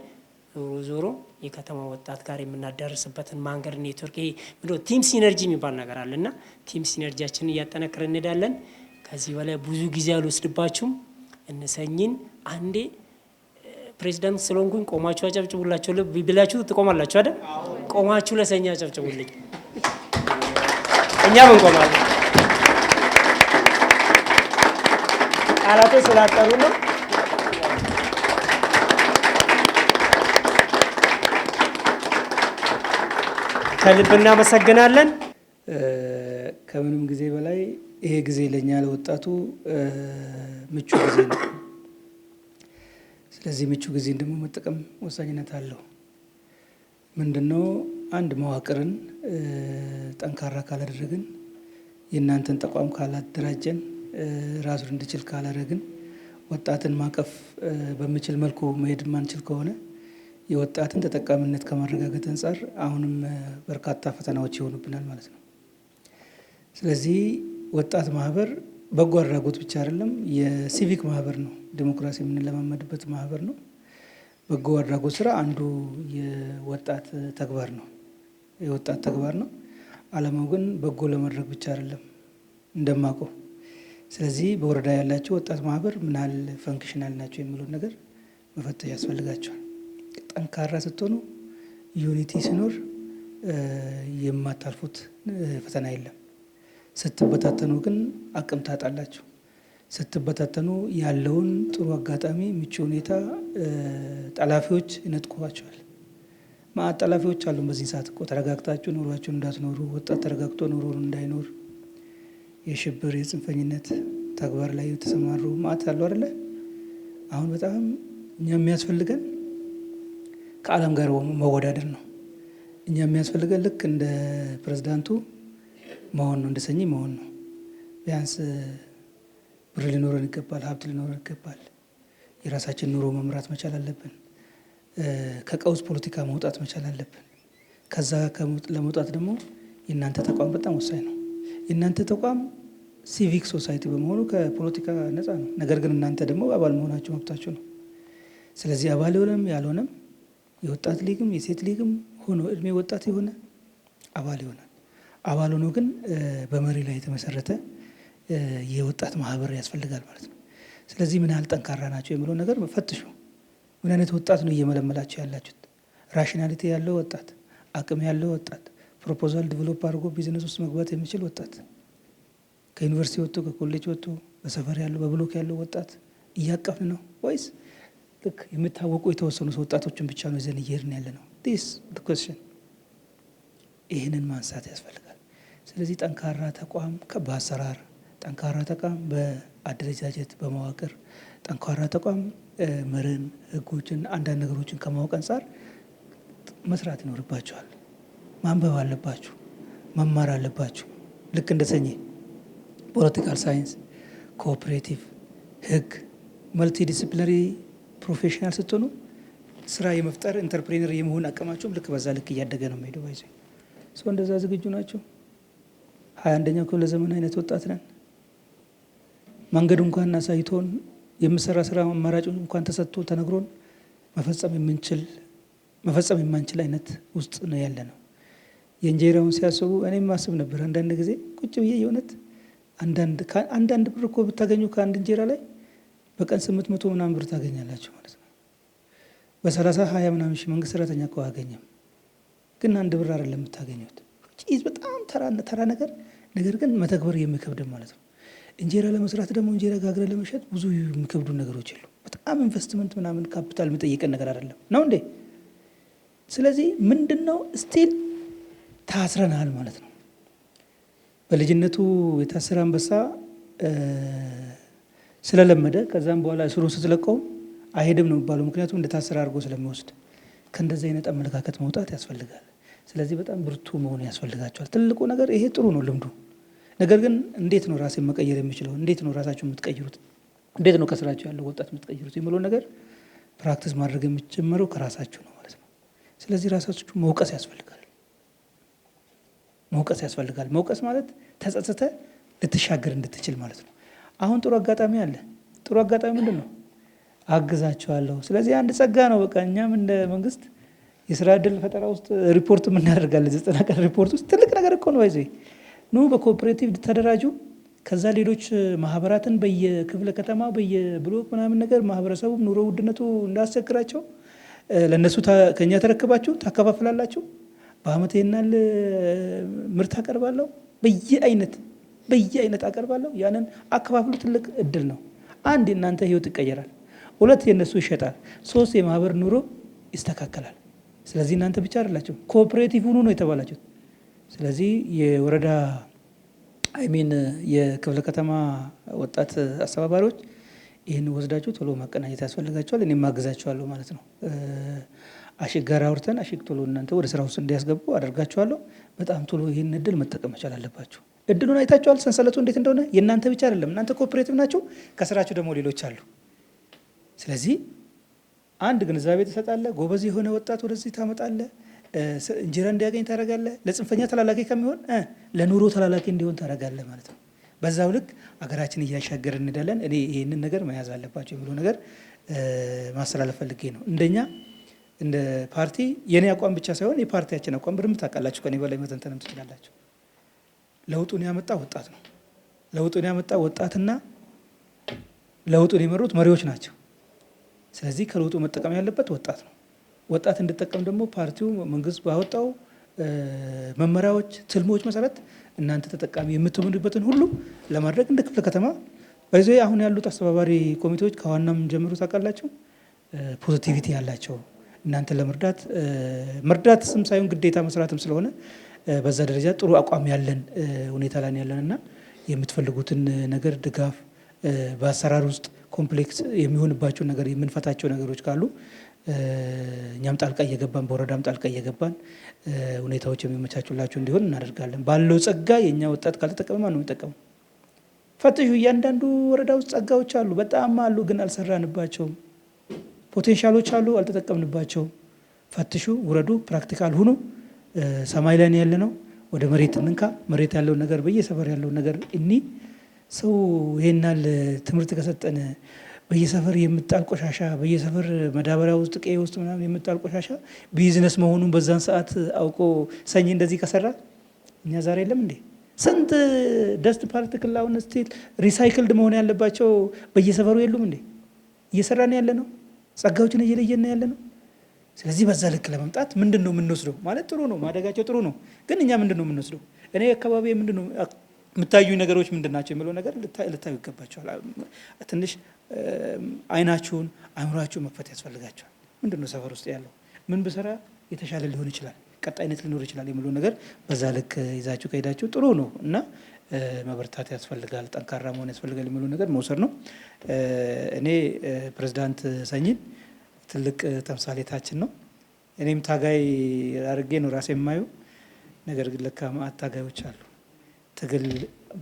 ዞሮ የከተማ ወጣት ጋር የምናደርስበትን መንገድ ኔትወርክ ይሄ ምንድነው ቲም ሲነርጂ የሚባል ነገር አለና ቲም ሲነርጂያችንን እያጠናከርን እንሄዳለን። ከዚህ በላይ ብዙ ጊዜ አልወስድባችሁም። እነሰኚን አንዴ ፕሬዝዳንት ስለሆንኩኝ ቆማችሁ አጨብጭቡላችሁ ብላችሁ ትቆማላችሁ አይደል? ቆማችሁ ለሰኚ አጨብጭቡልኝ። እኛ እንቆማለን። ቃላቶች ስላጠሩ ነው። ከልብ እናመሰግናለን። ከምንም ጊዜ በላይ ይሄ ጊዜ ለኛ ለወጣቱ ምቹ ጊዜ ነው። ስለዚህ ምቹ ጊዜ ደግሞ መጠቀም ወሳኝነት አለው። ምንድነው አንድ መዋቅርን ጠንካራ ካላደረግን፣ የእናንተን ተቋም ካላደራጀን፣ ራሱን እንዲችል ካላደረግን፣ ወጣትን ማቀፍ በሚችል መልኩ መሄድ ማንችል ከሆነ የወጣትን ተጠቃሚነት ከማረጋገጥ አንጻር አሁንም በርካታ ፈተናዎች ይሆኑብናል ማለት ነው። ስለዚህ ወጣት ማህበር በጎ አድራጎት ብቻ አይደለም፣ የሲቪክ ማህበር ነው። ዲሞክራሲ የምንለማመድበት ማህበር ነው። በጎ አድራጎት ስራ አንዱ የወጣት ተግባር ነው፣ የወጣት ተግባር ነው። አላማው ግን በጎ ለማድረግ ብቻ አይደለም እንደማውቀው። ስለዚህ በወረዳ ያላቸው ወጣት ማህበር ምን ያህል ፈንክሽናል ናቸው የሚለውን ነገር መፈተሽ ያስፈልጋቸዋል። ጠንካራ ስትሆኑ ዩኒቲ ሲኖር የማታልፉት ፈተና የለም። ስትበታተኑ ግን አቅም ታጣላችሁ። ስትበታተኑ ያለውን ጥሩ አጋጣሚ ምቹ ሁኔታ ጠላፊዎች ይነጥቁባቸዋል። ማዕት ጠላፊዎች አሉ። በዚህ ሰዓት እኮ ተረጋግታችሁ ኑሯችሁን እንዳትኖሩ፣ ወጣት ተረጋግቶ ኑሮን እንዳይኖር የሽብር የጽንፈኝነት ተግባር ላይ የተሰማሩ ማዕት አሉ አይደለ? አሁን በጣም እኛ የሚያስፈልገን ከዓለም ጋር መወዳደር ነው። እኛ የሚያስፈልገን ልክ እንደ ፕሬዝዳንቱ መሆን ነው፣ እንደ ሰኚ መሆን ነው። ቢያንስ ብር ሊኖረን ይገባል፣ ሀብት ሊኖረን ይገባል። የራሳችን ኑሮ መምራት መቻል አለብን። ከቀውስ ፖለቲካ መውጣት መቻል አለብን። ከዛ ለመውጣት ደግሞ የእናንተ ተቋም በጣም ወሳኝ ነው። የእናንተ ተቋም ሲቪክ ሶሳይቲ በመሆኑ ከፖለቲካ ነፃ ነው። ነገር ግን እናንተ ደግሞ አባል መሆናችሁ መብታችሁ ነው። ስለዚህ አባል የሆነም ያልሆነም የወጣት ሊግም የሴት ሊግም ሆኖ እድሜ ወጣት የሆነ አባል ይሆናል። አባል ሆኖ ግን በመሪ ላይ የተመሰረተ የወጣት ማህበር ያስፈልጋል ማለት ነው። ስለዚህ ምን ያህል ጠንካራ ናቸው የሚለው ነገር ፈትሹ። ምን አይነት ወጣት ነው እየመለመላችሁ ያላችሁት? ራሽናሊቲ ያለው ወጣት፣ አቅም ያለው ወጣት፣ ፕሮፖዛል ዲቨሎፕ አድርጎ ቢዝነስ ውስጥ መግባት የሚችል ወጣት፣ ከዩኒቨርሲቲ ወጥቶ ከኮሌጅ ወጥቶ በሰፈር ያለው በብሎክ ያለው ወጣት እያቀፍን ነው ወይስ ልክ የምታወቁ የተወሰኑ ወጣቶችን ብቻ ነው ይዘን እየሄድን ያለ ነው? ዲስ ኩዌስችን ይህንን ማንሳት ያስፈልጋል። ስለዚህ ጠንካራ ተቋም በአሰራር ጠንካራ ተቋም በአደረጃጀት በመዋቅር ጠንካራ ተቋም መርን ህጎችን አንዳንድ ነገሮችን ከማወቅ አንጻር መስራት ይኖርባቸዋል። ማንበብ አለባችሁ፣ መማር አለባችሁ። ልክ እንደ ሰኚ ፖለቲካል ሳይንስ፣ ኮኦፕሬቲቭ፣ ህግ፣ መልቲ ዲስፕሊነሪ ፕሮፌሽናል ስትሆኑ ስራ የመፍጠር ኢንተርፕሬነር የመሆን አቅማቸውም ልክ በዛ ልክ እያደገ ነው የሚሄደው። ባይዘ ሰው እንደዛ ዝግጁ ናቸው። 21ኛው ክፍለ ዘመን አይነት ወጣት ነን። መንገዱ እንኳን አሳይቶን የምሰራ ስራ አማራጭ እንኳን ተሰጥቶ ተነግሮን መፈጸም የማንችል አይነት ውስጥ ነው ያለ ነው። የእንጀራውን ሲያስቡ እኔም ማስብ ነበር አንዳንድ ጊዜ ቁጭ ብዬ የእውነት አንዳንድ ብር እኮ ብታገኙ ከአንድ እንጀራ ላይ በቀን 800 ምናምን ብር ታገኛላችሁ ማለት ነው። በ30-20 ምናምን ሺህ መንግስት ሰራተኛ እኮ አያገኝም። ግን አንድ ብር አይደለም የምታገኙት። በጣም ተራ ነገር ግን መተግበር የሚከብድ ማለት ነው። እንጀራ ለመስራት ደግሞ እንጀራ ጋግረ ለመሸጥ ብዙ የሚከብዱ ነገሮች የሉ። በጣም ኢንቨስትመንት ምናምን ካፒታል የሚጠይቀን ነገር አይደለም ነው እንዴ? ስለዚህ ምንድነው ስቲል ታስረናል ማለት ነው። በልጅነቱ የታሰረ አንበሳ ስለለመደ ከዛም በኋላ እስሩን ስትለቀው አይሄድም ነው የሚባለው። ምክንያቱም እንደታሰረ አድርጎ ስለሚወስድ ከእንደዚህ አይነት አመለካከት መውጣት ያስፈልጋል። ስለዚህ በጣም ብርቱ መሆን ያስፈልጋቸዋል። ትልቁ ነገር ይሄ ጥሩ ነው ልምዱ። ነገር ግን እንዴት ነው ራሴን መቀየር የሚችለው? እንዴት ነው ራሳችሁ የምትቀይሩት? እንዴት ነው ከስራችሁ ያለው ወጣት የምትቀይሩት የሚለው ነገር ፕራክቲስ ማድረግ የሚጀመረው ከራሳችሁ ነው ማለት ነው። ስለዚህ ራሳችሁ መውቀስ ያስፈልጋል። መውቀስ ማለት ተጸጽተ ልትሻገር እንድትችል ማለት ነው። አሁን ጥሩ አጋጣሚ አለ። ጥሩ አጋጣሚ ምንድን ነው? አግዛቸዋለሁ። ስለዚህ አንድ ጸጋ ነው። በቃ እኛም እንደ መንግስት የስራ እድል ፈጠራ ውስጥ ሪፖርት የምናደርጋለን። 90 ቀን ሪፖርት ውስጥ ትልቅ ነገር እኮ ነው። ይዘይ ኑ በኮኦፕሬቲቭ ተደራጁ። ከዛ ሌሎች ማህበራትን በየክፍለ ከተማ በየብሎክ ምናምን ነገር ማህበረሰቡ ኑሮ ውድነቱ እንዳስቸግራቸው ለነሱ ከኛ ተረክባችሁ ታከፋፍላላችሁ። በአመት ይናል ምርት አቀርባለሁ በየአይነት አቀርባለሁ። ያንን አከፋፍሉ። ትልቅ እድል ነው። አንድ እናንተ ህይወት ይቀየራል። 2 የነሱ ይሸጣል። 3 የማህበር ኑሮ ይስተካከላል። ስለዚህ እናንተ ብቻ አይደላችሁ ኮኦፕሬቲቭ ሁኑ ነው የተባላችሁት። ስለዚህ የወረዳ የክፍለ ከተማ ወጣት አስተባባሪዎች ይህን ወስዳችሁ ቶሎ ማቀናጀት ያስፈልጋቸዋል። እኔ ማግዛቸዋለሁ ማለት ነው። አሽግ ጋር አውርተን አሽግ ቶሎ እናንተ ወደ ስራ ውስጥ እንዲያስገቡ አደርጋቸዋለሁ። በጣም ቶሎ ይህን እድል መጠቀም መቻል አለባችሁ። እድሉን አይታችኋል። ሰንሰለቱ እንዴት እንደሆነ የእናንተ ብቻ አይደለም። እናንተ ኮኦፕሬቲቭ ናችሁ፣ ከስራችሁ ደግሞ ሌሎች አሉ። ስለዚህ አንድ ግንዛቤ ትሰጣለህ። ጎበዝ የሆነ ወጣት ወደዚህ ታመጣለህ። እንጀራ እንዲያገኝ ታደርጋለህ። ለጽንፈኛ ተላላኪ ከሚሆን ለኑሮ ተላላኪ እንዲሆን ታደርጋለህ ማለት ነው። በዛው ልክ አገራችን እያሻገር እንዳለን እኔ ይህንን ነገር መያዝ አለባቸው የሚለው ነገር ማስተላለፍ ፈልጌ ነው። እንደኛ እንደ ፓርቲ የኔ አቋም ብቻ ሳይሆን የፓርቲያችን አቋም በደንብ ታውቃላችሁ። ከኔ በላይ መተንተንም ትችላላችሁ። ለውጡን ያመጣ ወጣት ነው። ለውጡን ያመጣ ወጣትና ለውጡን የመሩት መሪዎች ናቸው። ስለዚህ ከለውጡ መጠቀም ያለበት ወጣት ነው። ወጣት እንድጠቀም ደግሞ ፓርቲው መንግስት ባወጣው መመሪያዎች፣ ትልሞች መሰረት እናንተ ተጠቃሚ የምትሆኑበትን ሁሉ ለማድረግ እንደ ክፍለ ከተማ በዚህ አሁን ያሉት አስተባባሪ ኮሚቴዎች ከዋናም ጀምሮ ታውቃላችሁ ፖዚቲቪቲ ያላቸው እናንተ ለመርዳት መርዳት ስም ሳይሆን ግዴታ መስራትም ስለሆነ በዛ ደረጃ ጥሩ አቋም ያለን ሁኔታ ላይ ያለንና የምትፈልጉትን ነገር ድጋፍ በአሰራር ውስጥ ኮምፕሌክስ የሚሆንባቸው ነገር የምንፈታቸው ነገሮች ካሉ እኛም ጣልቃ እየገባን በወረዳም ጣልቃ እየገባን ሁኔታዎች የሚመቻቹላቸው እንዲሆን እናደርጋለን። ባለው ጸጋ የኛ ወጣት ካልተጠቀመ ማን ነው የሚጠቀመው? ፈትሹ። እያንዳንዱ ወረዳ ውስጥ ጸጋዎች አሉ፣ በጣም አሉ፣ ግን አልሰራንባቸውም። ፖቴንሻሎች አሉ፣ አልተጠቀምንባቸውም። ፈትሹ፣ ውረዱ፣ ፕራክቲካል ሁኑ። ሰማይ ላይ ያለ ነው፣ ወደ መሬት እንንካ። መሬት ያለው ነገር በየሰፈር ያለው ነገር እኒ ሰው ይሄናል ትምህርት ከሰጠን በየሰፈር የምጣል ቆሻሻ በየሰፈር መዳበሪያ ውስጥ ቀይ ውስጥ ምናምን የምጣል ቆሻሻ ቢዝነስ መሆኑን በዛን ሰዓት አውቆ ሰኝ እንደዚህ ከሰራ እኛ ዛሬ የለም እንዴ? ስንት ደስት ፓርቲክል አሁን ስቲል ሪሳይክልድ መሆን ያለባቸው በየሰፈሩ የሉም እንዴ? እየሰራን ያለ ነው፣ ጸጋዎችን እየለየን ያለ ነው። ስለዚህ በዛ ልክ ለመምጣት ምንድን ነው የምንወስደው? ማለት ጥሩ ነው ማደጋቸው ጥሩ ነው፣ ግን እኛ ምንድን ነው የምንወስደው? እኔ አካባቢ ምንድን ነው የምታዩ ነገሮች ምንድን ናቸው የሚለው ነገር ልታዩ ይገባቸዋል። ትንሽ አይናችሁን አእምሯችሁን መክፈት ያስፈልጋቸዋል። ምንድን ነው ሰፈር ውስጥ ያለው ምን ብሰራ የተሻለ ሊሆን ይችላል፣ ቀጣይነት ሊኖር ይችላል የሚለው ነገር በዛ ልክ ይዛችሁ ከሄዳችሁ ጥሩ ነው እና መበርታት ያስፈልጋል፣ ጠንካራ መሆን ያስፈልጋል የሚለው ነገር መውሰድ ነው። እኔ ፕሬዝዳንት ሰኝን ትልቅ ተምሳሌታችን ነው። እኔም ታጋይ አድርጌ ነው ራሴ የማየው። ነገር ግን ለካ ማአት ታጋዮች አሉ። ትግል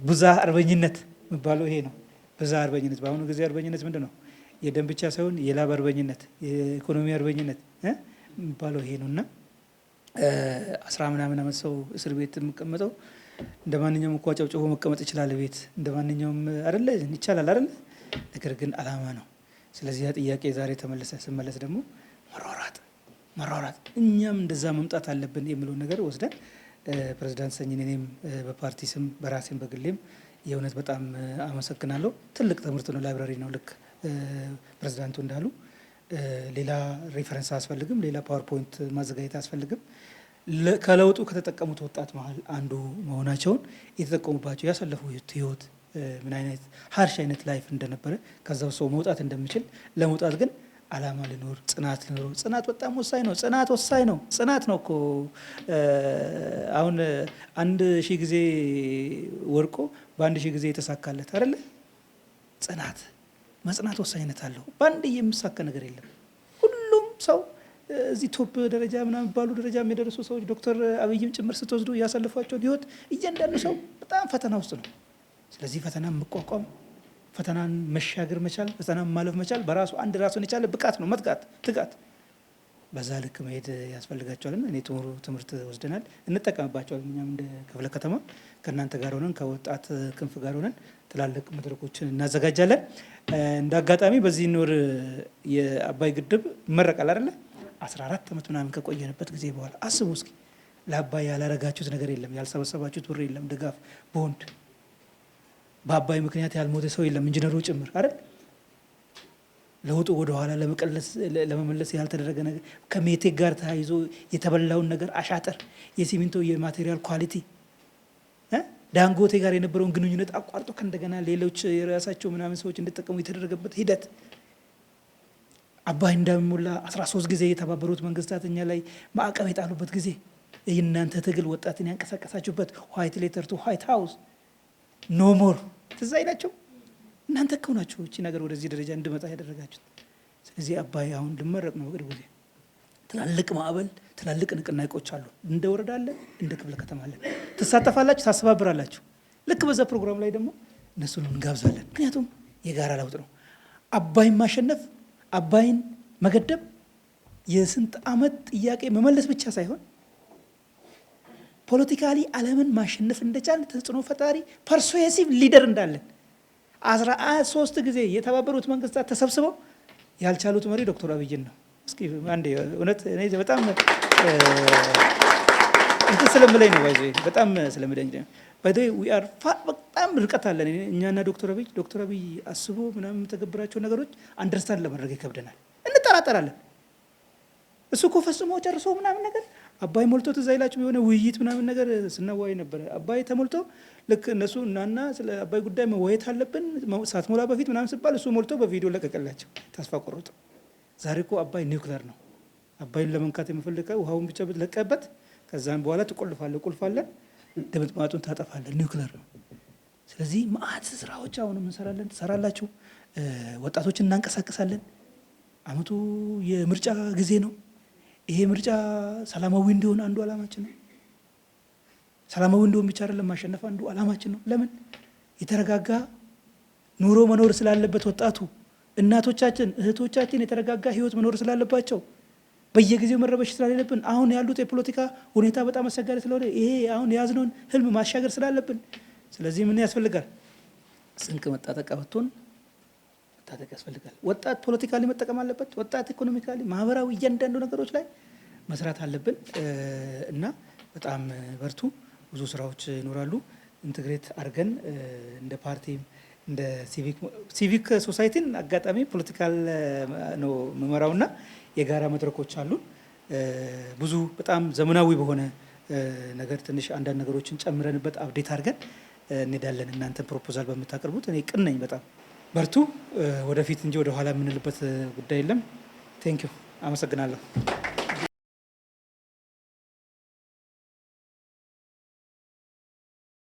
ብዛ አርበኝነት የሚባለው ይሄ ነው። ብዛ አርበኝነት በአሁኑ ጊዜ አርበኝነት ምንድን ነው? የደም ብቻ ሳይሆን የላብ አርበኝነት፣ የኢኮኖሚ አርበኝነት የሚባለው ይሄ ነው እና 10 ምናምን ዓመት ሰው እስር ቤት የሚቀመጠው እንደ ማንኛውም እኮ ጨብጭቦ መቀመጥ ይችላል። ቤት እንደ ማንኛውም አይደለ? ይቻላል አይደለ? ነገር ግን አላማ ነው። ስለዚህ ያ ጥያቄ ዛሬ ስመለስ ደግሞ መሯሯጥ እኛም እንደዛ መምጣት አለብን የሚለውን ነገር ወስደን ፕሬዝዳንት ሰኝን እኔም በፓርቲ ስም በራሴም በግሌም የእውነት በጣም አመሰግናለሁ። ትልቅ ትምህርት ነው፣ ላይብራሪ ነው። ልክ ፕሬዝዳንቱ እንዳሉ ሌላ ሬፈረንስ አያስፈልግም፣ ሌላ ፓወርፖይንት ማዘጋጀት አያስፈልግም። ከለውጡ ከተጠቀሙት ወጣት መሀል አንዱ መሆናቸውን የተጠቀሙባቸው ያሳለፉት ህይወት ምን አይነት ሀርሽ አይነት ላይፍ እንደነበረ ከዛው ሰው መውጣት እንደሚችል ለመውጣት ግን አላማ ሊኖር ጽናት ሊኖር ጽናት በጣም ወሳኝ ነው። ጽናት ወሳኝ ነው። ጽናት ነው እኮ አሁን 1000 ጊዜ ወርቆ በ1000 ጊዜ የተሳካለት አይደለ? ጽናት መጽናት ወሳኝነት አለው። በአንድ የሚሳካ ነገር የለም። ሁሉም ሰው እዚህ ቶፕ ደረጃ ምናምን ባሉ ደረጃ የሚደርሱ ሰዎች ዶክተር አብይም ጭምር ስትወስዱ ያሳለፏቸውን ህይወት እያንዳንዱ ሰው በጣም ፈተና ውስጥ ነው። ስለዚህ ፈተናን መቋቋም ፈተናን መሻገር መቻል ፈተናን ማለፍ መቻል በራሱ አንድ ራሱን የቻለ ብቃት ነው። መትጋት ትጋት በዛ ልክ መሄድ ያስፈልጋቸዋልና እኔ ትምህርት ወስደናል፣ እንጠቀምባቸዋል። እኛም እንደ ክፍለ ከተማ ከእናንተ ጋር ሆነን ከወጣት ክንፍ ጋር ሆነን ትላልቅ መድረኮችን እናዘጋጃለን። እንደ አጋጣሚ በዚህ ኖር የአባይ ግድብ ይመረቃል አይደለ? 14 ዓመት ምናምን ከቆየንበት ጊዜ በኋላ አስቡ እስኪ። ለአባይ ያላረጋችሁት ነገር የለም፣ ያልሰበሰባችሁት ብር የለም፣ ድጋፍ ቦንድ በአባይ ምክንያት ያልሞተ ሰው የለም፣ ኢንጂነሩ ጭምር አይደል? ለውጡ ወደ ኋላ ለመመለስ ያልተደረገ ነገር ከሜቴክ ጋር ተያይዞ የተበላውን ነገር አሻጠር፣ የሲሚንቶ የማቴሪያል ኳሊቲ ዳንጎቴ ጋር የነበረውን ግንኙነት አቋርጦ ከእንደገና ሌሎች የራሳቸው ምናምን ሰዎች እንዲጠቀሙ የተደረገበት ሂደት አባይ እንደሚሞላ 13 ጊዜ የተባበሩት መንግስታት እኛ ላይ ማዕቀብ የጣሉበት ጊዜ የእናንተ ትግል ወጣትን ያንቀሳቀሳችሁበት ዋይት ሌተር ቱ ዋይት ሃውስ ኖ ሞር ትዝ አይላቸው እናንተ እኮ ናችሁ እቺ ነገር ወደዚህ ደረጃ እንድመጣ ያደረጋችሁት። ስለዚህ አባይ አሁን ልመረቅ ነው በቅርብ ጊዜ። ትላልቅ ማዕበል ትላልቅ ንቅናቄዎች አሉ። እንደ ወረዳ አለ፣ እንደ ክፍለ ከተማ አለ። ትሳተፋላችሁ፣ ታስተባብራላችሁ። ልክ በዛ ፕሮግራም ላይ ደግሞ እነሱን እንጋብዛለን። ምክንያቱም የጋራ ለውጥ ነው። አባይን ማሸነፍ አባይን መገደብ የስንት ዓመት ጥያቄ መመለስ ብቻ ሳይሆን ፖለቲካሊ ዓለምን ማሸነፍ እንደቻል ተጽዕኖ ፈጣሪ ፐርሱዌሲቭ ሊደር እንዳለን 13 ጊዜ የተባበሩት መንግስታት ተሰብስበው ያልቻሉት መሪ ዶክተር አብይን ነው። እስኪ አንዴ እውነት እኔ በጣም እንትን ስለምለኝ ነው ባይዘይ በጣም ስለምደኝ ባይዘይ ዊ አር በጣም ርቀት አለን እኛና ዶክተር አብይ አስቦ ምናምን የምተገብራቸው ነገሮች አንደርስታንድ ለማድረግ ይከብደናል፣ እንጠራጠራለን። እሱ እኮ ፈጽሞ ጨርሶ ምናምን ነገር አባይ ሞልቶ ትዝ አይላችሁም? የሆነ ውይይት ምናምን ነገር ስናወያይ ነበረ። አባይ ተሞልቶ ልክ እነሱ እናና ስለ አባይ ጉዳይ መወያየት አለብን ሳትሞላ በፊት ምናምን ሲባል እሱ ሞልቶ በቪዲዮ ለቀቀላቸው። ተስፋ ቆረጡ። ዛሬ እኮ አባይ ኒውክሌር ነው። አባይን ለመንካት የምፈልገው ውሃውን ብቻ ብትለቀበት ከዛም በኋላ ትቆልፋለህ፣ ቁልፋለን፣ ድምጥማጡን ታጠፋለህ። ኒውክሌር ነው። ስለዚህ ማአት ስራዎች አሁንም እንሰራለን። ትሰራላችሁ። ወጣቶችን እናንቀሳቀሳለን። አመቱ የምርጫ ጊዜ ነው። ይሄ ምርጫ ሰላማዊ እንዲሆን አንዱ አላማችን ነው። ሰላማዊ እንዲሆን ብቻ አይደለም ማሸነፍ አንዱ አላማችን ነው። ለምን የተረጋጋ ኑሮ መኖር ስላለበት ወጣቱ፣ እናቶቻችን፣ እህቶቻችን የተረጋጋ ህይወት መኖር ስላለባቸው በየጊዜው መረበሽ ስላለብን አሁን ያሉት የፖለቲካ ሁኔታ በጣም አስቸጋሪ ስለሆነ ይሄ አሁን የያዝነውን ህልም ማሻገር ስላለብን ስለዚህ ምን ያስፈልጋል? ስንቅ መታጠቅ ወጥቶን መታጠቅ ያስፈልጋል። ወጣት ፖለቲካሊ መጠቀም አለበት። ወጣት ኢኮኖሚካሊ፣ ማህበራዊ እያንዳንዱ ነገሮች ላይ መስራት አለብን እና በጣም በርቱ። ብዙ ስራዎች ይኖራሉ። ኢንተግሬት አድርገን እንደ ፓርቲም እንደ ሲቪክ ሶሳይቲን አጋጣሚ ፖለቲካል ነው የምመራውና የጋራ መድረኮች አሉን። ብዙ በጣም ዘመናዊ በሆነ ነገር ትንሽ አንዳንድ ነገሮችን ጨምረንበት አፕዴት አድርገን እንሄዳለን። እናንተ ፕሮፖዛል በምታቀርቡት እኔ ቅን ነኝ። በጣም በርቱ። ወደፊት እንጂ ወደ ኋላ የምንልበት ጉዳይ የለም። ቴንኪዩ። አመሰግናለሁ።